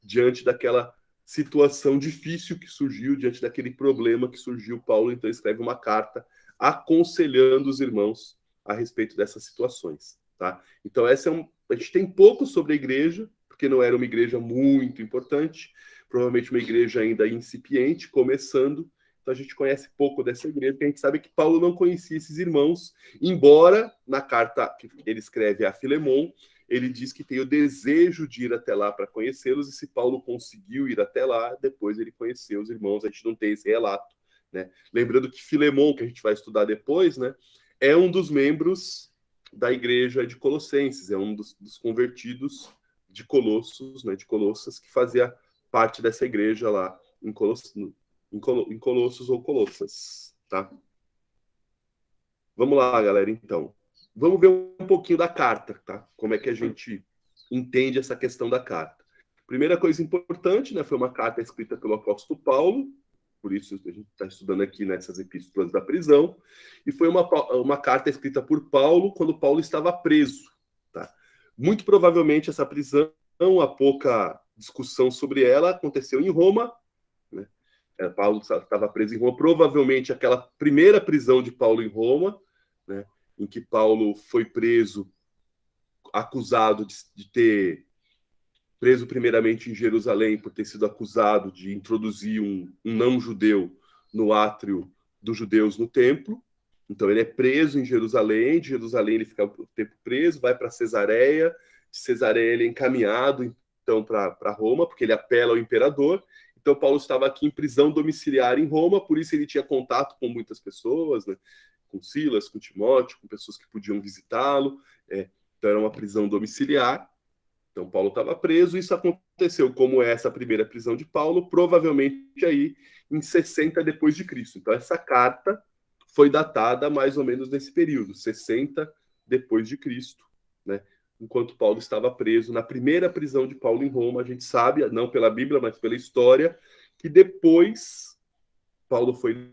diante daquela situação difícil que surgiu, diante daquele problema que surgiu. Paulo, então, escreve uma carta aconselhando os irmãos a respeito dessas situações. Tá? Então, a gente tem pouco sobre a igreja, porque não era uma igreja muito importante, provavelmente uma igreja ainda incipiente, começando. Então, a gente conhece pouco dessa igreja, porque a gente sabe que Paulo não conhecia esses irmãos, embora na carta que ele escreve a Filemon, ele diz que tem o desejo de ir até lá para conhecê-los, e se Paulo conseguiu ir até lá, depois ele conheceu os irmãos. A gente não tem esse relato, né? Lembrando que Filemon, que a gente vai estudar depois, né, é um dos membros da igreja de Colossenses, é um dos convertidos de Colossos, né, de Colossas, que fazia parte dessa igreja lá em Colossos ou Colossas, tá? Vamos lá, galera, então. Vamos ver um pouquinho da carta, tá? Como é que a gente entende essa questão da carta. Primeira coisa importante, né, foi uma carta escrita pelo apóstolo Paulo, por isso a gente está estudando aqui nessas epístolas da prisão, e foi uma carta escrita por Paulo quando Paulo estava preso, tá? Muito provavelmente essa prisão, há pouca discussão sobre ela, aconteceu em Roma, né? Paulo estava preso em Roma, provavelmente aquela primeira prisão de Paulo em Roma, né, em que Paulo foi preso, acusado de ter preso primeiramente em Jerusalém por ter sido acusado de introduzir um não-judeu no átrio dos judeus no templo. Então ele é preso em Jerusalém, de Jerusalém ele fica um tempo preso, vai para Cesareia, de Cesareia ele é encaminhado então para Roma, porque ele apela ao imperador. Então Paulo estava aqui em prisão domiciliar em Roma, por isso ele tinha contato com muitas pessoas, né? Com Silas, com Timóteo, com pessoas que podiam visitá-lo. Então era uma prisão domiciliar. Então Paulo estava preso, isso aconteceu como essa primeira prisão de Paulo, provavelmente aí em 60 depois de Cristo. Então essa carta foi datada mais ou menos nesse período, 60 depois de Cristo, né? Enquanto Paulo estava preso na primeira prisão de Paulo em Roma, a gente sabe, não pela Bíblia, mas pela história, que depois Paulo foi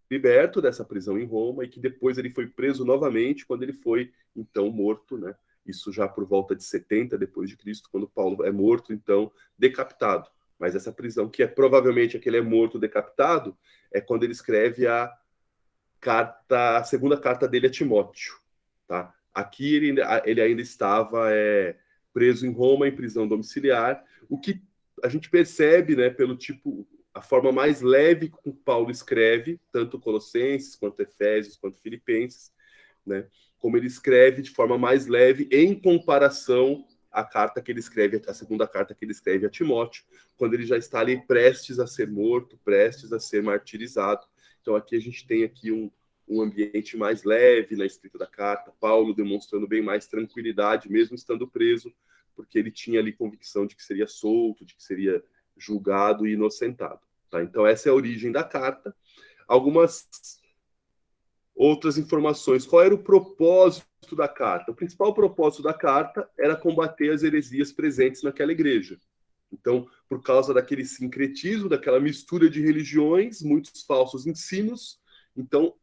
liberto dessa prisão em Roma e que depois ele foi preso novamente quando ele foi então morto, né? Isso já por volta de 70 depois de Cristo, quando Paulo é morto, então decapitado. Mas essa prisão, que é provavelmente aquele é morto decapitado, é quando ele escreve a segunda carta dele a Timóteo, tá? Aqui ele ainda estava preso em Roma, em prisão domiciliar, o que a gente percebe, né, pelo tipo, a forma mais leve com que Paulo escreve, tanto Colossenses, quanto Efésios, quanto Filipenses, né, como ele escreve de forma mais leve em comparação à carta que ele escreve, a segunda carta que ele escreve a Timóteo, quando ele já está ali prestes a ser morto, prestes a ser martirizado. Então aqui a gente tem aqui um ambiente mais leve na escrita da carta, Paulo demonstrando bem mais tranquilidade, mesmo estando preso, porque ele tinha ali convicção de que seria solto, de que seria julgado e inocentado. Tá? Então essa é a origem da carta. Algumas outras informações. Qual era o propósito da carta? O principal propósito da carta era combater as heresias presentes naquela igreja. Então, por causa daquele sincretismo, daquela mistura de religiões, muitos falsos ensinos, então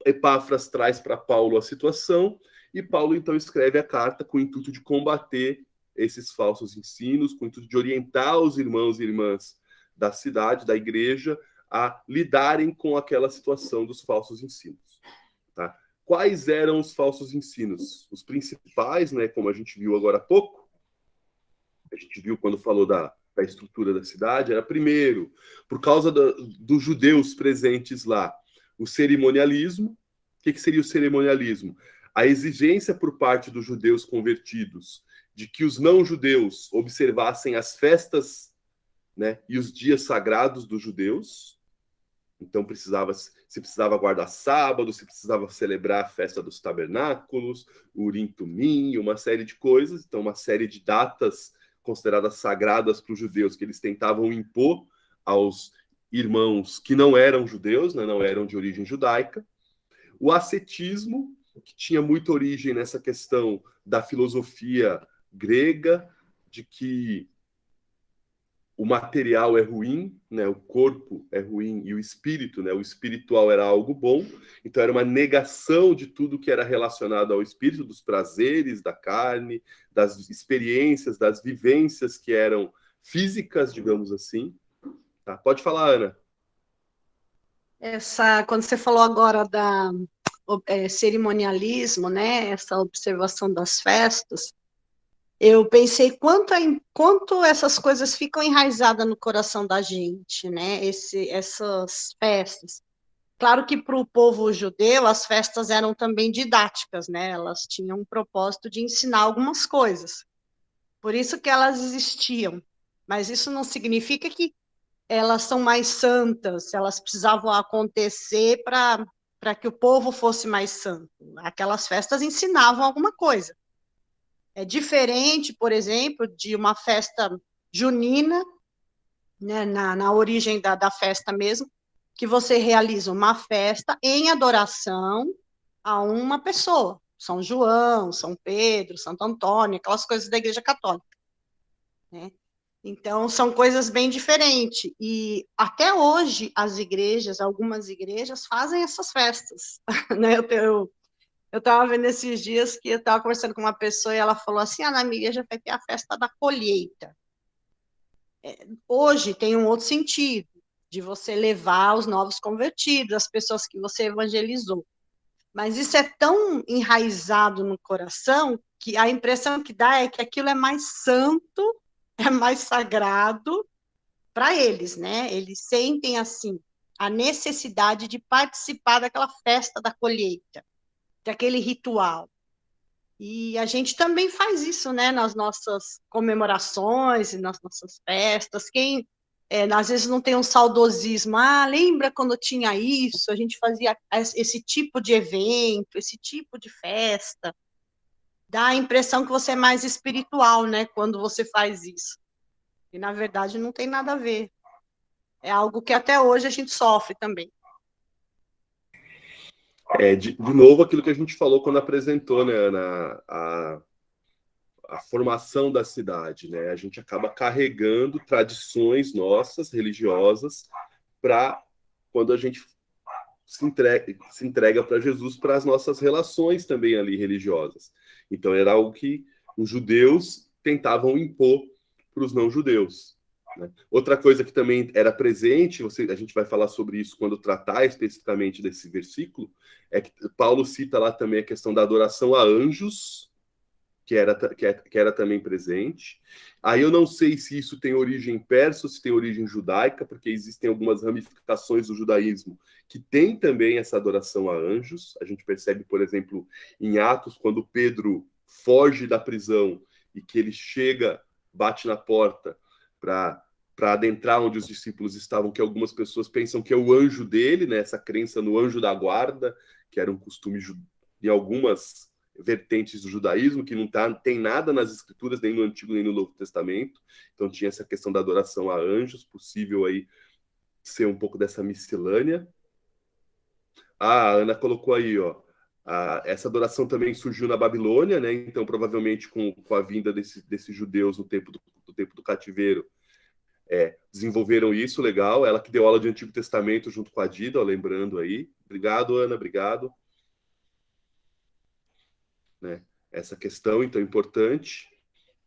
Epáfras traz para Paulo a situação, e Paulo então escreve a carta com o intuito de combater esses falsos ensinos, com o intuito de orientar os irmãos e irmãs da cidade, da igreja, a lidarem com aquela situação dos falsos ensinos. Tá? Quais eram os falsos ensinos? Os principais, né, como a gente viu agora há pouco, a gente viu quando falou da estrutura da cidade, era primeiro, por causa dos judeus presentes lá, o cerimonialismo. O que seria o cerimonialismo? A exigência por parte dos judeus convertidos de que os não-judeus observassem as festas, né, e os dias sagrados dos judeus. Então se precisava guardar sábado, se precisava celebrar a festa dos tabernáculos, o Urim Tumim, uma série de coisas. Então, uma série de datas consideradas sagradas para os judeus que eles tentavam impor aos irmãos que não eram judeus, né, não eram de origem judaica. O ascetismo, que tinha muita origem nessa questão da filosofia grega, de que o material é ruim, né? O corpo é ruim e o espírito, né? O espiritual era algo bom. Então era uma negação de tudo que era relacionado ao espírito, dos prazeres da carne, das experiências, das vivências que eram físicas, digamos assim. Tá? Pode falar, Ana. Quando você falou agora da cerimonialismo, né? Essa observação das festas, eu pensei quanto essas coisas ficam enraizadas no coração da gente, né? Essas festas. Claro que para o povo judeu as festas eram também didáticas, né? Elas tinham um propósito de ensinar algumas coisas. Por isso que elas existiam. Mas isso não significa que elas são mais santas, elas precisavam acontecer para que o povo fosse mais santo. Aquelas festas ensinavam alguma coisa. É diferente, por exemplo, de uma festa junina, né, na origem da festa mesmo, que você realiza uma festa em adoração a uma pessoa, São João, São Pedro, Santo Antônio, aquelas coisas da Igreja Católica, né? Então, são coisas bem diferentes. E até hoje, algumas igrejas, fazem essas festas. Né? Eu estava vendo esses dias que eu estava conversando com uma pessoa e ela falou assim, na minha igreja vai ter a festa da colheita. Hoje tem um outro sentido, de você levar os novos convertidos, as pessoas que você evangelizou. Mas isso é tão enraizado no coração que a impressão que dá é que aquilo é mais santo, é mais sagrado para eles, né? Eles sentem, assim, a necessidade de participar daquela festa da colheita, daquele ritual. E a gente também faz isso, né, nas nossas comemorações e nas nossas festas. Quem, às vezes, não tem um saudosismo, lembra quando tinha isso? A gente fazia esse tipo de evento, esse tipo de festa. Dá a impressão que você é mais espiritual, né, quando você faz isso. E, na verdade, não tem nada a ver. É algo que até hoje a gente sofre também. De novo, aquilo que a gente falou quando apresentou, né, Ana, a formação da cidade, né? A gente acaba carregando tradições nossas, religiosas, para quando a gente se entrega para Jesus, para as nossas relações também ali religiosas. Então era algo que os judeus tentavam impor para os não-judeus. Né? Outra coisa que também era presente, a gente vai falar sobre isso quando tratar especificamente desse versículo, é que Paulo cita lá também a questão da adoração a anjos, que era também presente. Aí eu não sei se isso tem origem persa ou se tem origem judaica, porque existem algumas ramificações do judaísmo que tem também essa adoração a anjos. A gente percebe, por exemplo, em Atos, quando Pedro foge da prisão e que ele chega, bate na porta para adentrar onde os discípulos estavam, que algumas pessoas pensam que é o anjo dele, né? Essa crença no anjo da guarda, que era um costume em algumas vertentes do judaísmo, que não tem nada nas escrituras, nem no Antigo nem no Novo Testamento. Então tinha essa questão da adoração a anjos, possível aí ser um pouco dessa miscelânea. A Ana colocou aí, ó. Essa adoração também surgiu na Babilônia, né? Então, provavelmente, com a vinda desses judeus no tempo do cativeiro, desenvolveram isso, legal. Ela que deu aula de Antigo Testamento junto com a Dida, ó, lembrando aí. Obrigado, Ana, obrigado. Né? Essa questão, então, importante.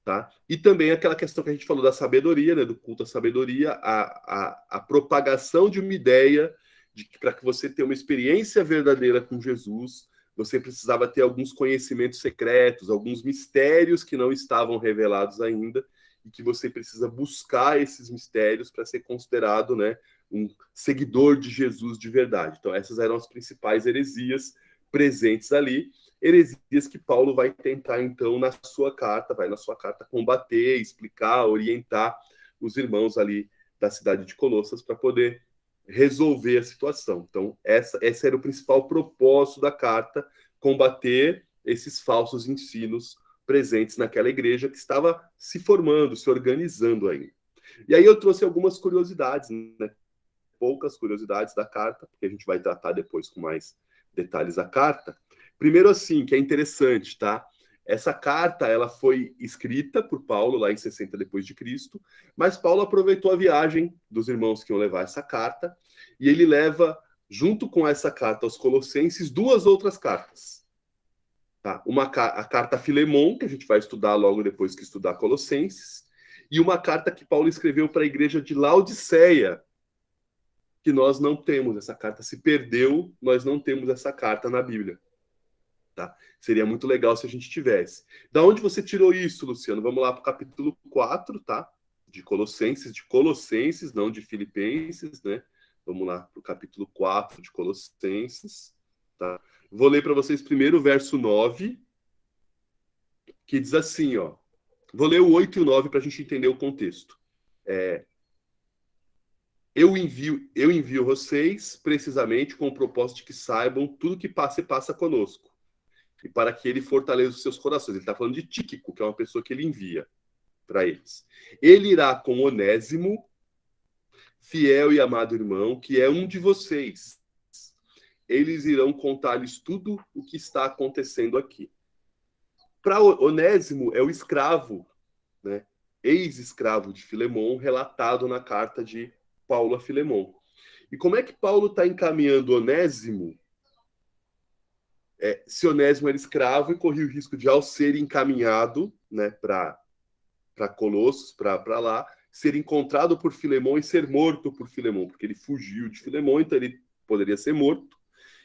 Tá? E também aquela questão que a gente falou da sabedoria, né? Do culto à sabedoria, a propagação de uma ideia de que para que você tenha uma experiência verdadeira com Jesus, você precisava ter alguns conhecimentos secretos, alguns mistérios que não estavam revelados ainda, e que você precisa buscar esses mistérios para ser considerado, né, um seguidor de Jesus de verdade. Então, essas eram as principais heresias presentes ali, heresias que Paulo vai tentar, então, na sua carta combater, explicar, orientar os irmãos ali da cidade de Colossas para poder resolver a situação. Então, esse era o principal propósito da carta, combater esses falsos ensinos presentes naquela igreja que estava se formando, se organizando ainda. E aí eu trouxe algumas curiosidades, né? Poucas curiosidades da carta, porque a gente vai tratar depois com mais detalhes a carta. Primeiro, assim, que é interessante, tá? Essa carta, ela foi escrita por Paulo lá em 60 depois de Cristo, mas Paulo aproveitou a viagem dos irmãos que iam levar essa carta e ele leva, junto com essa carta aos Colossenses, duas outras cartas. Tá? A carta a Filemon, que a gente vai estudar logo depois que estudar Colossenses, e uma carta que Paulo escreveu para a igreja de Laodiceia, que nós não temos. Essa carta se perdeu, nós não temos essa carta na Bíblia. Tá? Seria muito legal se a gente tivesse. Da onde você tirou isso, Luciano? Vamos lá para o capítulo 4, tá? De Colossenses, não de Filipenses, né? Vamos lá para o capítulo 4 de Colossenses. Tá? Vou ler para vocês primeiro o verso 9, que diz assim, ó. Vou ler o 8 e o 9 para a gente entender o contexto. Eu envio vocês precisamente com o propósito de que saibam tudo que passa conosco. E para que ele fortaleça os seus corações. Ele está falando de Tíquico, que é uma pessoa que ele envia para eles. Ele irá com Onésimo, fiel e amado irmão, que é um de vocês. Eles irão contar-lhes tudo o que está acontecendo aqui. Para Onésimo é o escravo, né? Ex-escravo de Filemon, relatado na carta de Paulo a Filemon. E como é que Paulo está encaminhando Onésimo? Se Onésimo era escravo e corria o risco de, ao ser encaminhado, né, para Colossos, para lá, ser encontrado por Filemon e ser morto por Filemon, porque ele fugiu de Filemon, então ele poderia ser morto.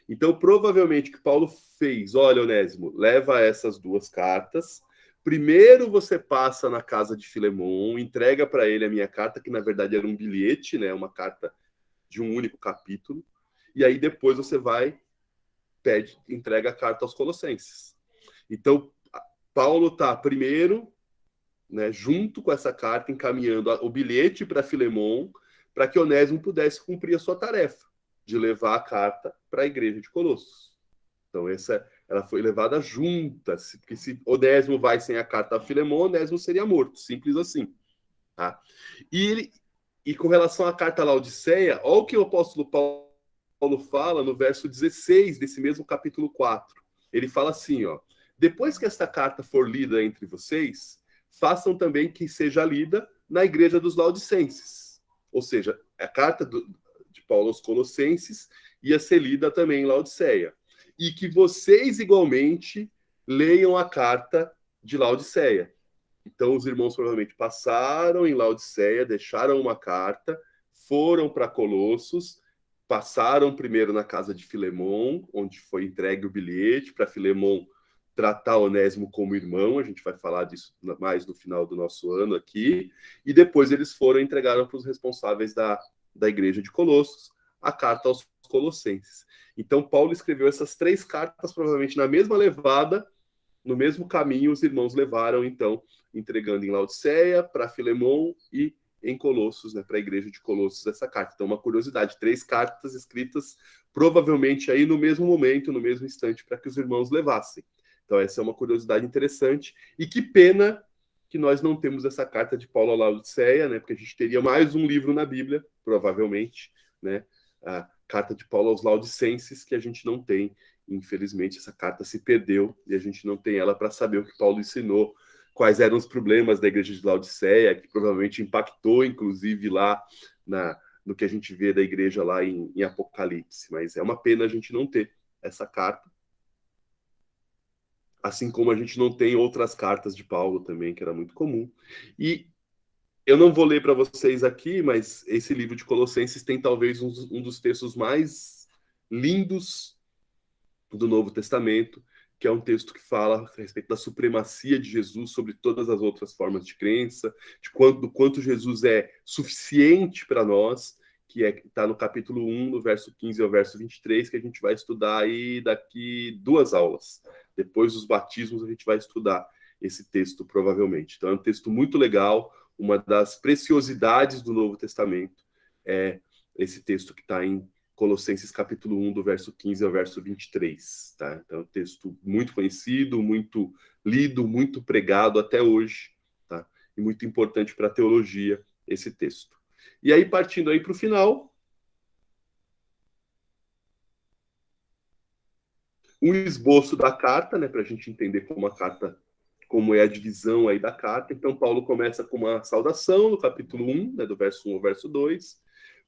Então, provavelmente, o que Paulo fez, olha, Onésimo, leva essas duas cartas. Primeiro você passa na casa de Filemon, entrega para ele a minha carta, que na verdade era um bilhete, né, uma carta de um único capítulo, e aí depois você vai, entrega a carta aos Colossenses. Então, Paulo está primeiro, né, junto com essa carta, encaminhando o bilhete para Filemon, para que Onésimo pudesse cumprir a sua tarefa de levar a carta para a igreja de Colossos. Então, ela foi levada junta, porque se Onésimo vai sem a carta a Filemon, Onésimo seria morto, simples assim. Tá? E com relação à carta a Laodiceia, olha o que o apóstolo Paulo fala no verso 16 desse mesmo capítulo 4. Ele fala assim, ó, depois que esta carta for lida entre vocês, façam também que seja lida na igreja dos Laodicenses. Ou seja, a carta de Paulo aos Colossenses ia ser lida também em Laodiceia. E que vocês, igualmente, leiam a carta de Laodiceia. Então, os irmãos provavelmente passaram em Laodiceia, deixaram uma carta, foram para Colossos, passaram primeiro na casa de Filemon, onde foi entregue o bilhete para Filemon tratar Onésimo como irmão. A gente vai falar disso mais no final do nosso ano aqui. E depois eles foram e entregaram para os responsáveis da igreja de Colossos a carta aos Colossenses. Então, Paulo escreveu essas três cartas, provavelmente na mesma levada, no mesmo caminho, os irmãos levaram, então, entregando em Laodiceia, para Filemon e em Colossos, né, para a igreja de Colossos, essa carta. Então, uma curiosidade, 3 cartas escritas provavelmente aí no mesmo momento, no mesmo instante, para que os irmãos levassem. Então, essa é uma curiosidade interessante. E que pena que nós não temos essa carta de Paulo a Laodiceia, né, porque a gente teria mais um livro na Bíblia, provavelmente, né, carta de Paulo aos Laodicenses, que a gente não tem, infelizmente, essa carta se perdeu e a gente não tem ela para saber o que Paulo ensinou, quais eram os problemas da igreja de Laodiceia, que provavelmente impactou, inclusive, lá no que a gente vê da igreja lá em Apocalipse. Mas é uma pena a gente não ter essa carta, assim como a gente não tem outras cartas de Paulo também, que era muito comum. E eu não vou ler para vocês aqui, mas esse livro de Colossenses tem talvez um dos textos mais lindos do Novo Testamento, que é um texto que fala a respeito da supremacia de Jesus sobre todas as outras formas de crença, do quanto Jesus é suficiente para nós, que está no capítulo 1, no verso 15 ao verso 23, que a gente vai estudar aí daqui 2 aulas. Depois dos batismos, a gente vai estudar esse texto, provavelmente. Então, é um texto muito legal, uma das preciosidades do Novo Testamento é esse texto que está em Colossenses capítulo 1, do verso 15 ao verso 23. Tá? Então, é um texto muito conhecido, muito lido, muito pregado até hoje, tá? E muito importante para a teologia, esse texto. E aí, partindo aí para o final, um esboço da carta, né, para a gente entender como é a divisão aí da carta. Então, Paulo começa com uma saudação no capítulo 1, né, do verso 1 ao verso 2,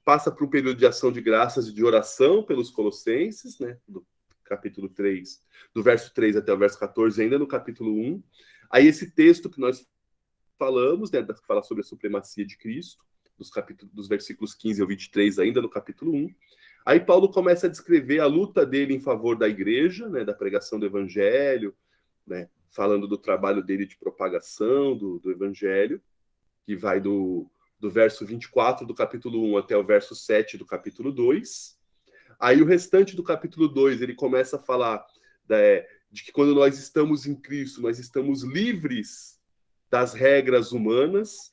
passa para um período de ação de graças e de oração pelos colossenses, né, do capítulo 3, do verso 3 até o verso 14, ainda no capítulo 1. Aí esse texto que nós falamos, né, que fala sobre a supremacia de Cristo, dos versículos 15 ao 23, ainda no capítulo 1. Aí Paulo começa a descrever a luta dele em favor da igreja, né, da pregação do evangelho, né, falando do trabalho dele de propagação do evangelho, que vai do verso 24 do capítulo 1 até o verso 7 do capítulo 2. Aí o restante do capítulo 2, ele começa a falar de que quando nós estamos em Cristo, nós estamos livres das regras humanas,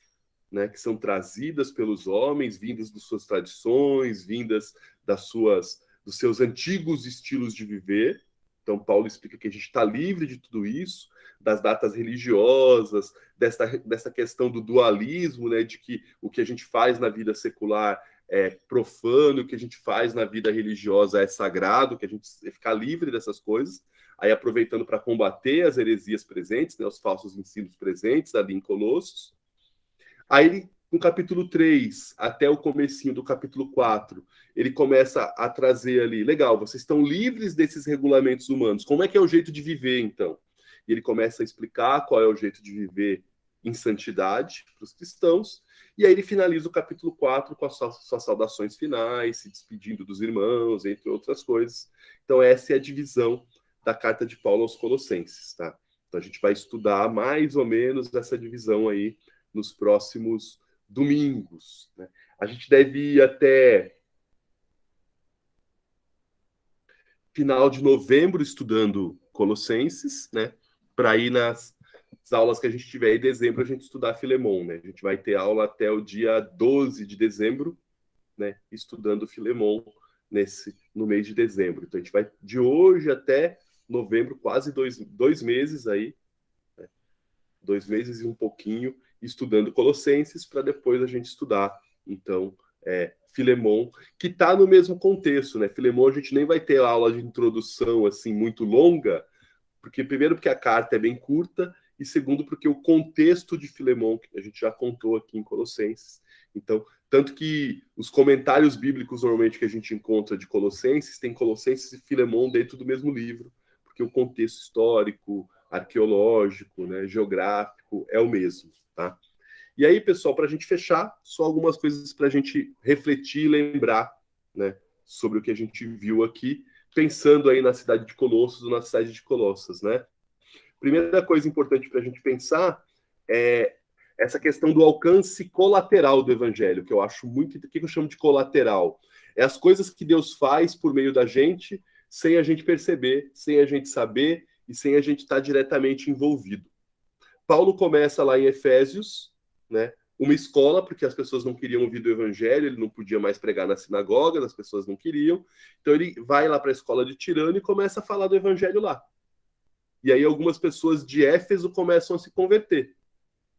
né, que são trazidas pelos homens, vindas das suas tradições, vindas dos seus antigos estilos de viver. Então, Paulo explica que a gente está livre de tudo isso, das datas religiosas, dessa questão do dualismo, né, de que o que a gente faz na vida secular é profano, o que a gente faz na vida religiosa é sagrado, que a gente ficar livre dessas coisas. Aí, aproveitando para combater as heresias presentes, né, os falsos ensinos presentes ali em Colossos. Aí, no capítulo 3 até o comecinho do capítulo 4, ele começa a trazer ali, legal, vocês estão livres desses regulamentos humanos, como é que é o jeito de viver, então? E ele começa a explicar qual é o jeito de viver em santidade para os cristãos, e aí ele finaliza o capítulo 4 com as suas saudações finais, se despedindo dos irmãos, entre outras coisas. Então, essa é a divisão da carta de Paulo aos Colossenses, tá? Então, a gente vai estudar mais ou menos essa divisão aí nos próximos domingos, né? A gente deve ir até final de novembro estudando Colossenses, né? Para ir nas aulas que a gente tiver em dezembro, a gente estudar Filemon, né? A gente vai ter aula até o dia 12 de dezembro, né? Estudando Filemon no mês de dezembro. Então, a gente vai de hoje até novembro, quase dois meses aí, né? 2 meses e um pouquinho, estudando Colossenses, para depois a gente estudar, então, Filemon, que está no mesmo contexto, né? Filemon a gente nem vai ter aula de introdução assim muito longa, porque primeiro porque a carta é bem curta e segundo porque o contexto de Filemon que a gente já contou aqui em Colossenses. Então, tanto que os comentários bíblicos normalmente que a gente encontra de Colossenses tem Colossenses e Filemon dentro do mesmo livro, porque o contexto histórico, arqueológico, né, geográfico é o mesmo, tá? E aí, pessoal, para a gente fechar, só algumas coisas para a gente refletir e lembrar, né, sobre o que a gente viu aqui, pensando aí na cidade de Colossos ou na cidade de Colossas, né? Primeira coisa importante para a gente pensar é essa questão do alcance colateral do evangelho, que eu acho muito... O que eu chamo de colateral? É as coisas que Deus faz por meio da gente, sem a gente perceber, sem a gente saber e sem a gente estar diretamente envolvido. Paulo começa lá em Efésios, né, uma escola, porque as pessoas não queriam ouvir do evangelho, ele não podia mais pregar na sinagoga, as pessoas não queriam. Então ele vai lá para a escola de Tirano e começa a falar do evangelho lá. E aí algumas pessoas de Éfeso começam a se converter.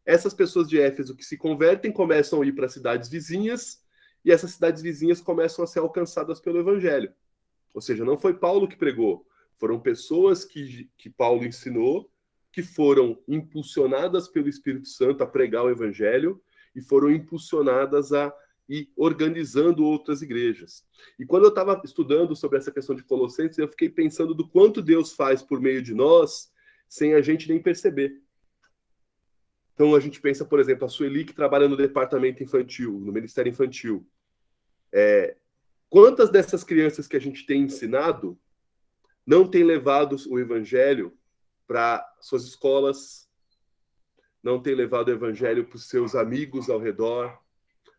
Essas pessoas de Éfeso que se convertem começam a ir para cidades vizinhas e essas cidades vizinhas começam a ser alcançadas pelo evangelho. Ou seja, não foi Paulo que pregou, foram pessoas que Paulo ensinou, que foram impulsionadas pelo Espírito Santo a pregar o evangelho e foram impulsionadas a ir organizando outras igrejas. E quando eu estava estudando sobre essa questão de Colossenses, eu fiquei pensando do quanto Deus faz por meio de nós sem a gente nem perceber. Então a gente pensa, por exemplo, a Sueli que trabalha no departamento infantil, no Ministério Infantil. Quantas dessas crianças que a gente tem ensinado não tem levado o evangelho para suas escolas, não tem levado o evangelho para os seus amigos ao redor,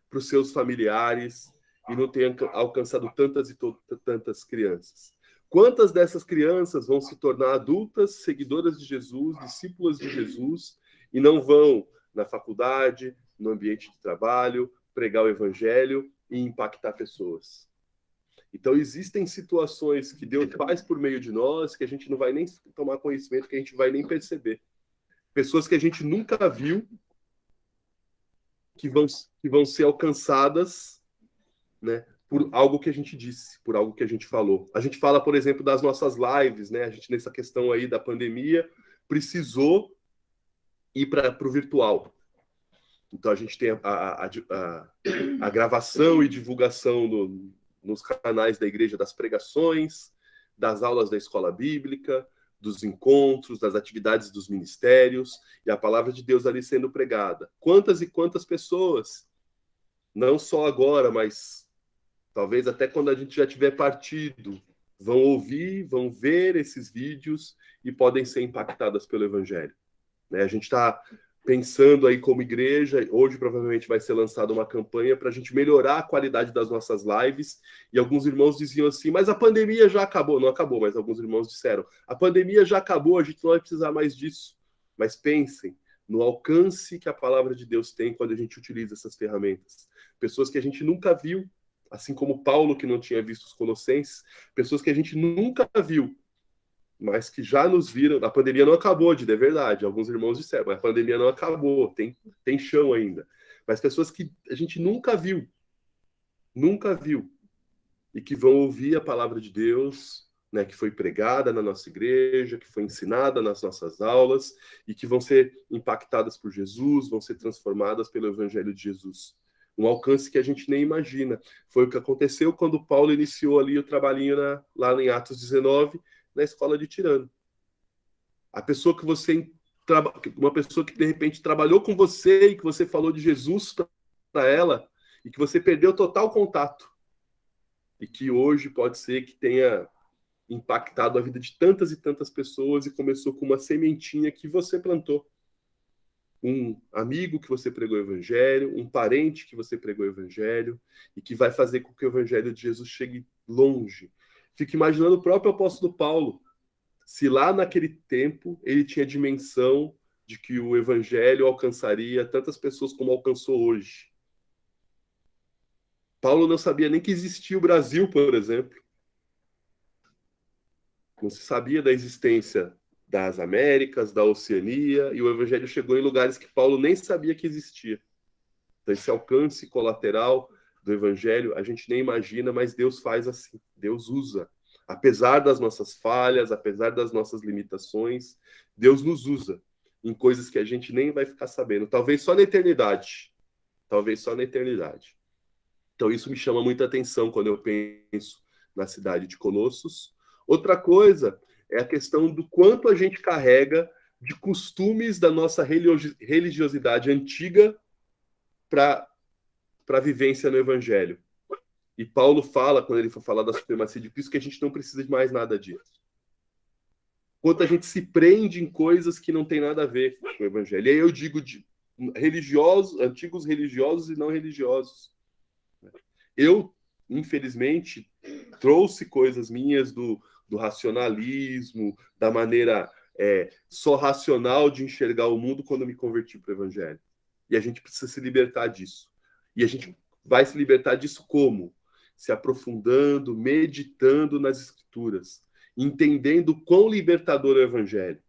para os seus familiares, e não tem alcançado tantas e tantas crianças? Quantas dessas crianças vão se tornar adultas, seguidoras de Jesus, discípulas de Jesus, e não vão na faculdade, no ambiente de trabalho, pregar o evangelho e impactar pessoas? Então, existem situações que Deus faz por meio de nós que a gente não vai nem tomar conhecimento, que a gente vai nem perceber. Pessoas que a gente nunca viu, que vão ser alcançadas, né, por algo que a gente disse, por algo que a gente falou. A gente fala, por exemplo, das nossas lives, né? A gente, nessa questão aí da pandemia, precisou ir para o virtual. Então, a gente tem a gravação e divulgação nos canais da igreja das pregações, das aulas da escola bíblica, dos encontros, das atividades dos ministérios, e a palavra de Deus ali sendo pregada. Quantas e quantas pessoas, não só agora, mas talvez até quando a gente já tiver partido, vão ouvir, vão ver esses vídeos e podem ser impactadas pelo evangelho. A gente está pensando aí como igreja, hoje provavelmente vai ser lançada uma campanha para a gente melhorar a qualidade das nossas lives, e alguns irmãos diziam assim, mas a pandemia já acabou. Não acabou, mas alguns irmãos disseram, a pandemia já acabou, a gente não vai precisar mais disso. Mas pensem no alcance que a palavra de Deus tem quando a gente utiliza essas ferramentas. Pessoas que a gente nunca viu, assim como Paulo, que não tinha visto os Colossenses, pessoas que a gente nunca viu, mas que já nos viram. A pandemia não acabou, é verdade. Alguns irmãos disseram, mas a pandemia não acabou, tem chão ainda. Mas pessoas que a gente nunca viu, e que vão ouvir a palavra de Deus, né, que foi pregada na nossa igreja, que foi ensinada nas nossas aulas, e que vão ser impactadas por Jesus, vão ser transformadas pelo Evangelho de Jesus. Um alcance que a gente nem imagina. Foi o que aconteceu quando Paulo iniciou ali o trabalhinho lá em Atos 19, na escola de Tirano. A pessoa que uma pessoa que de repente trabalhou com você e que você falou de Jesus para ela e que você perdeu total contato e que hoje pode ser que tenha impactado a vida de tantas e tantas pessoas e começou com uma sementinha que você plantou. Um amigo que você pregou o evangelho, um parente que você pregou o evangelho e que vai fazer com que o evangelho de Jesus chegue longe. Fico imaginando o próprio apóstolo Paulo, se lá naquele tempo ele tinha dimensão de que o evangelho alcançaria tantas pessoas como alcançou hoje. Paulo não sabia nem que existia o Brasil, por exemplo. Não se sabia da existência das Américas, da Oceania, e o evangelho chegou em lugares que Paulo nem sabia que existia. Então, esse alcance colateral do evangelho, a gente nem imagina, mas Deus faz assim, Deus usa. Apesar das nossas falhas, apesar das nossas limitações, Deus nos usa em coisas que a gente nem vai ficar sabendo. Talvez só na eternidade. Talvez só na eternidade. Então, isso me chama muita atenção quando eu penso na cidade de Colossos. Outra coisa é a questão do quanto a gente carrega de costumes da nossa religiosidade antiga para a vivência no Evangelho. E Paulo fala, quando ele for falar da supremacia de Cristo, que a gente não precisa de mais nada disso. Quanto a gente se prende em coisas que não tem nada a ver com o Evangelho. E aí eu digo de religiosos, antigos religiosos e não religiosos. Eu, infelizmente, trouxe coisas minhas do racionalismo, da maneira só racional de enxergar o mundo quando me converti para o Evangelho. E a gente precisa se libertar disso. E a gente vai se libertar disso como? Se aprofundando, meditando nas Escrituras, entendendo quão libertador é o Evangelho.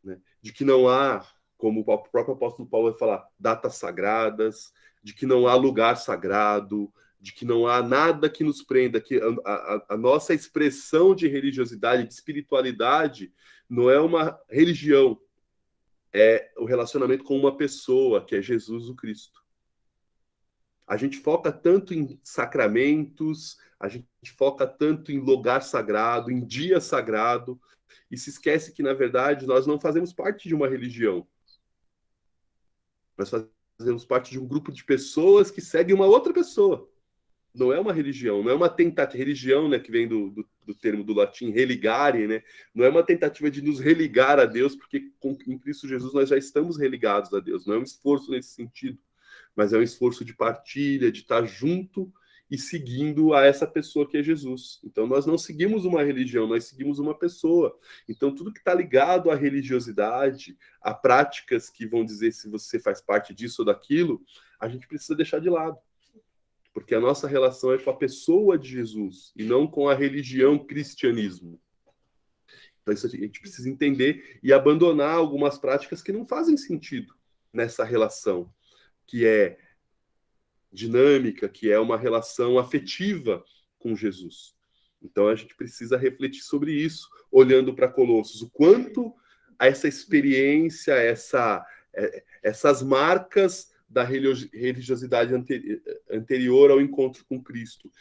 Né? De que não há, como o próprio apóstolo Paulo vai falar, datas sagradas, de que não há lugar sagrado, de que não há nada que nos prenda, que a nossa expressão de religiosidade, de espiritualidade, não é uma religião, é o relacionamento com uma pessoa, que é Jesus o Cristo. A gente foca tanto em sacramentos, a gente foca tanto em lugar sagrado, em dia sagrado, e se esquece que, na verdade, nós não fazemos parte de uma religião. Nós fazemos parte de um grupo de pessoas que seguem uma outra pessoa. Não é uma religião, não é uma tentativa. Religião, né, que vem do termo do latim religare, né? Não é uma tentativa de nos religar a Deus, porque em Cristo Jesus nós já estamos religados a Deus. Não é um esforço nesse sentido, mas é um esforço de partilha, de estar junto e seguindo a essa pessoa que é Jesus. Então nós não seguimos uma religião, nós seguimos uma pessoa. Então tudo que está ligado à religiosidade, a práticas que vão dizer se você faz parte disso ou daquilo, a gente precisa deixar de lado. Porque a nossa relação é com a pessoa de Jesus e não com a religião cristianismo. Então isso a gente precisa entender e abandonar algumas práticas que não fazem sentido nessa relação, que é dinâmica, que é uma relação afetiva com Jesus. Então a gente precisa refletir sobre isso, olhando para Colossos, o quanto essa experiência, essas marcas da religiosidade anterior ao encontro com Cristo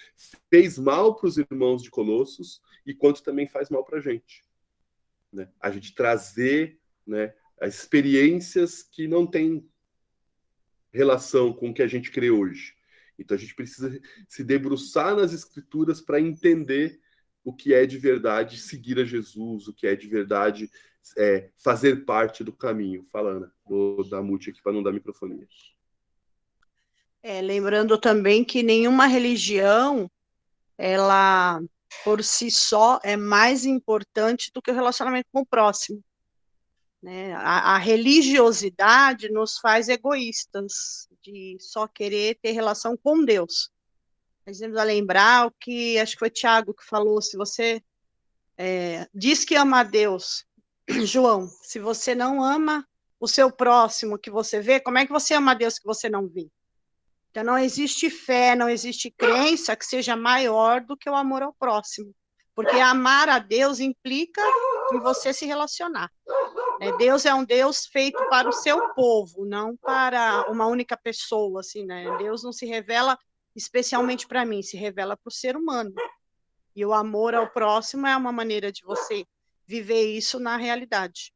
fez mal para os irmãos de Colossos e quanto também faz mal para a gente. Né? A gente trazer, né, experiências que não têm relação com o que a gente crê hoje. Então a gente precisa se debruçar nas escrituras para entender o que é de verdade seguir a Jesus, o que é de verdade fazer parte do caminho. Fala, Ana, vou dar mute aqui para não dar microfonia. Lembrando também que nenhuma religião, ela por si só é mais importante do que o relacionamento com o próximo. Né? A religiosidade nos faz egoístas, de só querer ter relação com Deus. Precisamos lembrar o que, acho que foi Tiago que falou, se você diz que ama a Deus, João, se você não ama o seu próximo que você vê, como é que você ama a Deus que você não vê? Então, não existe fé, não existe crença que seja maior do que o amor ao próximo. Porque amar a Deus implica em você se relacionar. Deus é um Deus feito para o seu povo, não para uma única pessoa. Assim, né? Deus não se revela especialmente para mim, se revela para o ser humano. E o amor ao próximo é uma maneira de você viver isso na realidade.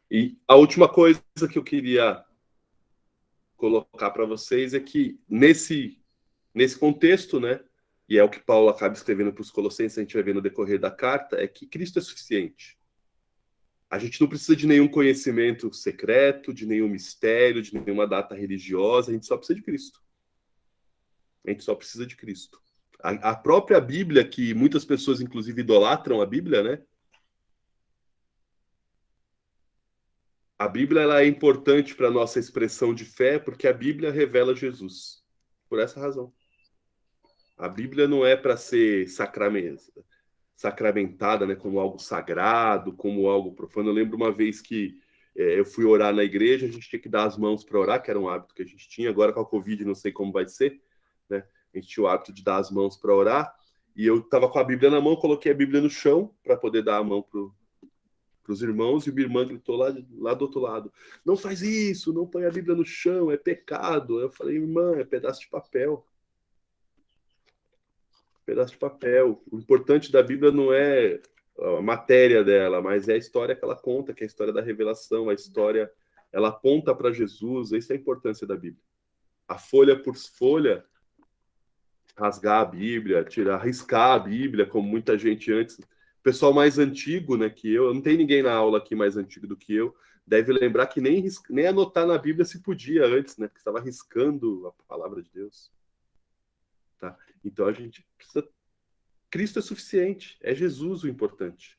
E a última coisa que eu queria colocar para vocês é que nesse contexto, né, e é o que Paulo acaba escrevendo para os Colossenses, a gente vai ver no decorrer da carta, é que Cristo é suficiente. A gente não precisa de nenhum conhecimento secreto, de nenhum mistério, de nenhuma data religiosa, a gente só precisa de Cristo. A gente só precisa de Cristo. A própria Bíblia, que muitas pessoas, inclusive, idolatram a Bíblia, né? A Bíblia ela é importante para a nossa expressão de fé porque a Bíblia revela Jesus. Por essa razão. A Bíblia não é para ser sacramentada, né, como algo sagrado, como algo profano. Eu lembro uma vez que eu fui orar na igreja, a gente tinha que dar as mãos para orar, que era um hábito que a gente tinha. Agora com a Covid não sei como vai ser, né? A gente tinha o hábito de dar as mãos para orar, e eu estava com a Bíblia na mão, coloquei a Bíblia no chão para poder dar a mão para os irmãos, e minha irmã gritou lá do outro lado: não faz isso, não põe a Bíblia no chão, é pecado. Eu falei: irmã, é pedaço de papel. Pedaço de papel. O importante da Bíblia não é a matéria dela, mas é a história que ela conta, que é a história da revelação, a história, ela aponta para Jesus. Essa é a importância da Bíblia. A folha por folha, rasgar a Bíblia, tirar, riscar a Bíblia, como muita gente antes. O pessoal mais antigo, né, que eu não tem ninguém na aula aqui mais antigo do que eu, deve lembrar que nem anotar na Bíblia se podia antes, né, porque estava riscando a palavra de Deus. Tá? Então a gente precisa. Cristo é suficiente, é Jesus o importante.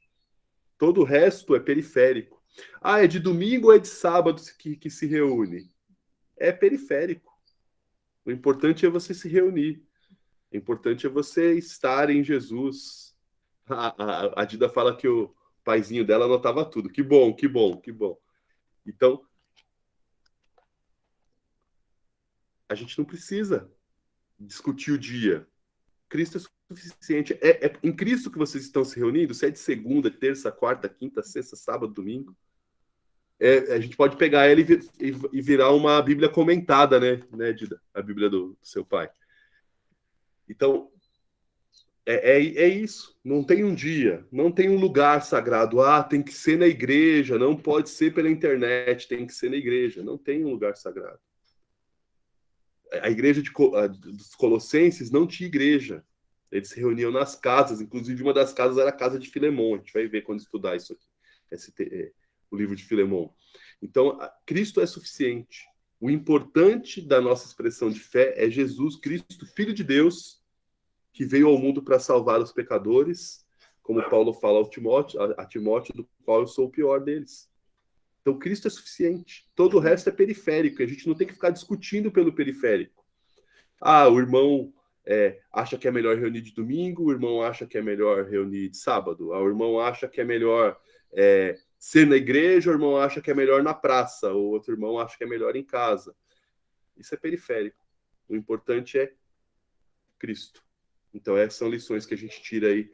Todo o resto é periférico. Ah, é de domingo ou é de sábado que se reúne? É periférico. O importante é você se reunir. O importante é você estar em Jesus. A Dida fala que o paizinho dela anotava tudo. Que bom, que bom, que bom. Então, a gente não precisa discutir o dia. Cristo é suficiente. É em Cristo que vocês estão se reunindo? Se é de segunda, terça, quarta, quinta, sexta, sábado, domingo. A gente pode pegar ela e virar uma Bíblia comentada, né, Dida? A Bíblia do seu pai. Então, é isso. Não tem um dia, não tem um lugar sagrado. Ah, tem que ser na igreja, não pode ser pela internet, tem que ser na igreja. Não tem um lugar sagrado. A igreja dos Colossenses não tinha igreja. Eles se reuniam nas casas, inclusive uma das casas era a casa de Filemon. A gente vai ver quando estudar isso aqui, o livro de Filemon. Então, Cristo é suficiente. O importante da nossa expressão de fé é Jesus Cristo, Filho de Deus, que veio ao mundo para salvar os pecadores, como Paulo fala a Timóteo, do qual eu sou o pior deles. Então, Cristo é suficiente. Todo o resto é periférico. A gente não tem que ficar discutindo pelo periférico. Ah, o irmão acha que é melhor reunir de domingo, o irmão acha que é melhor reunir de sábado, o irmão acha que é melhor ser na igreja, o irmão acha que é melhor na praça, o outro irmão acha que é melhor em casa. Isso é periférico. O importante é Cristo. Então, essas são lições que a gente tira aí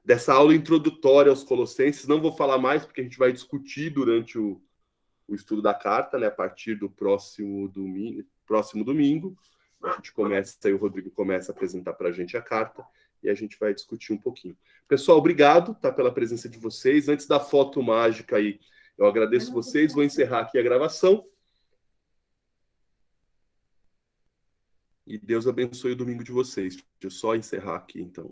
dessa aula introdutória aos Colossenses. Não vou falar mais, porque a gente vai discutir durante o estudo da carta, né, a partir do próximo domingo. A gente começa, aí o Rodrigo começa a apresentar para a gente a carta e a gente vai discutir um pouquinho. Pessoal, obrigado, pela presença de vocês. Antes da foto mágica aí, eu agradeço vocês. Vou encerrar aqui a gravação. E Deus abençoe o domingo de vocês. Deixa eu só encerrar aqui, então.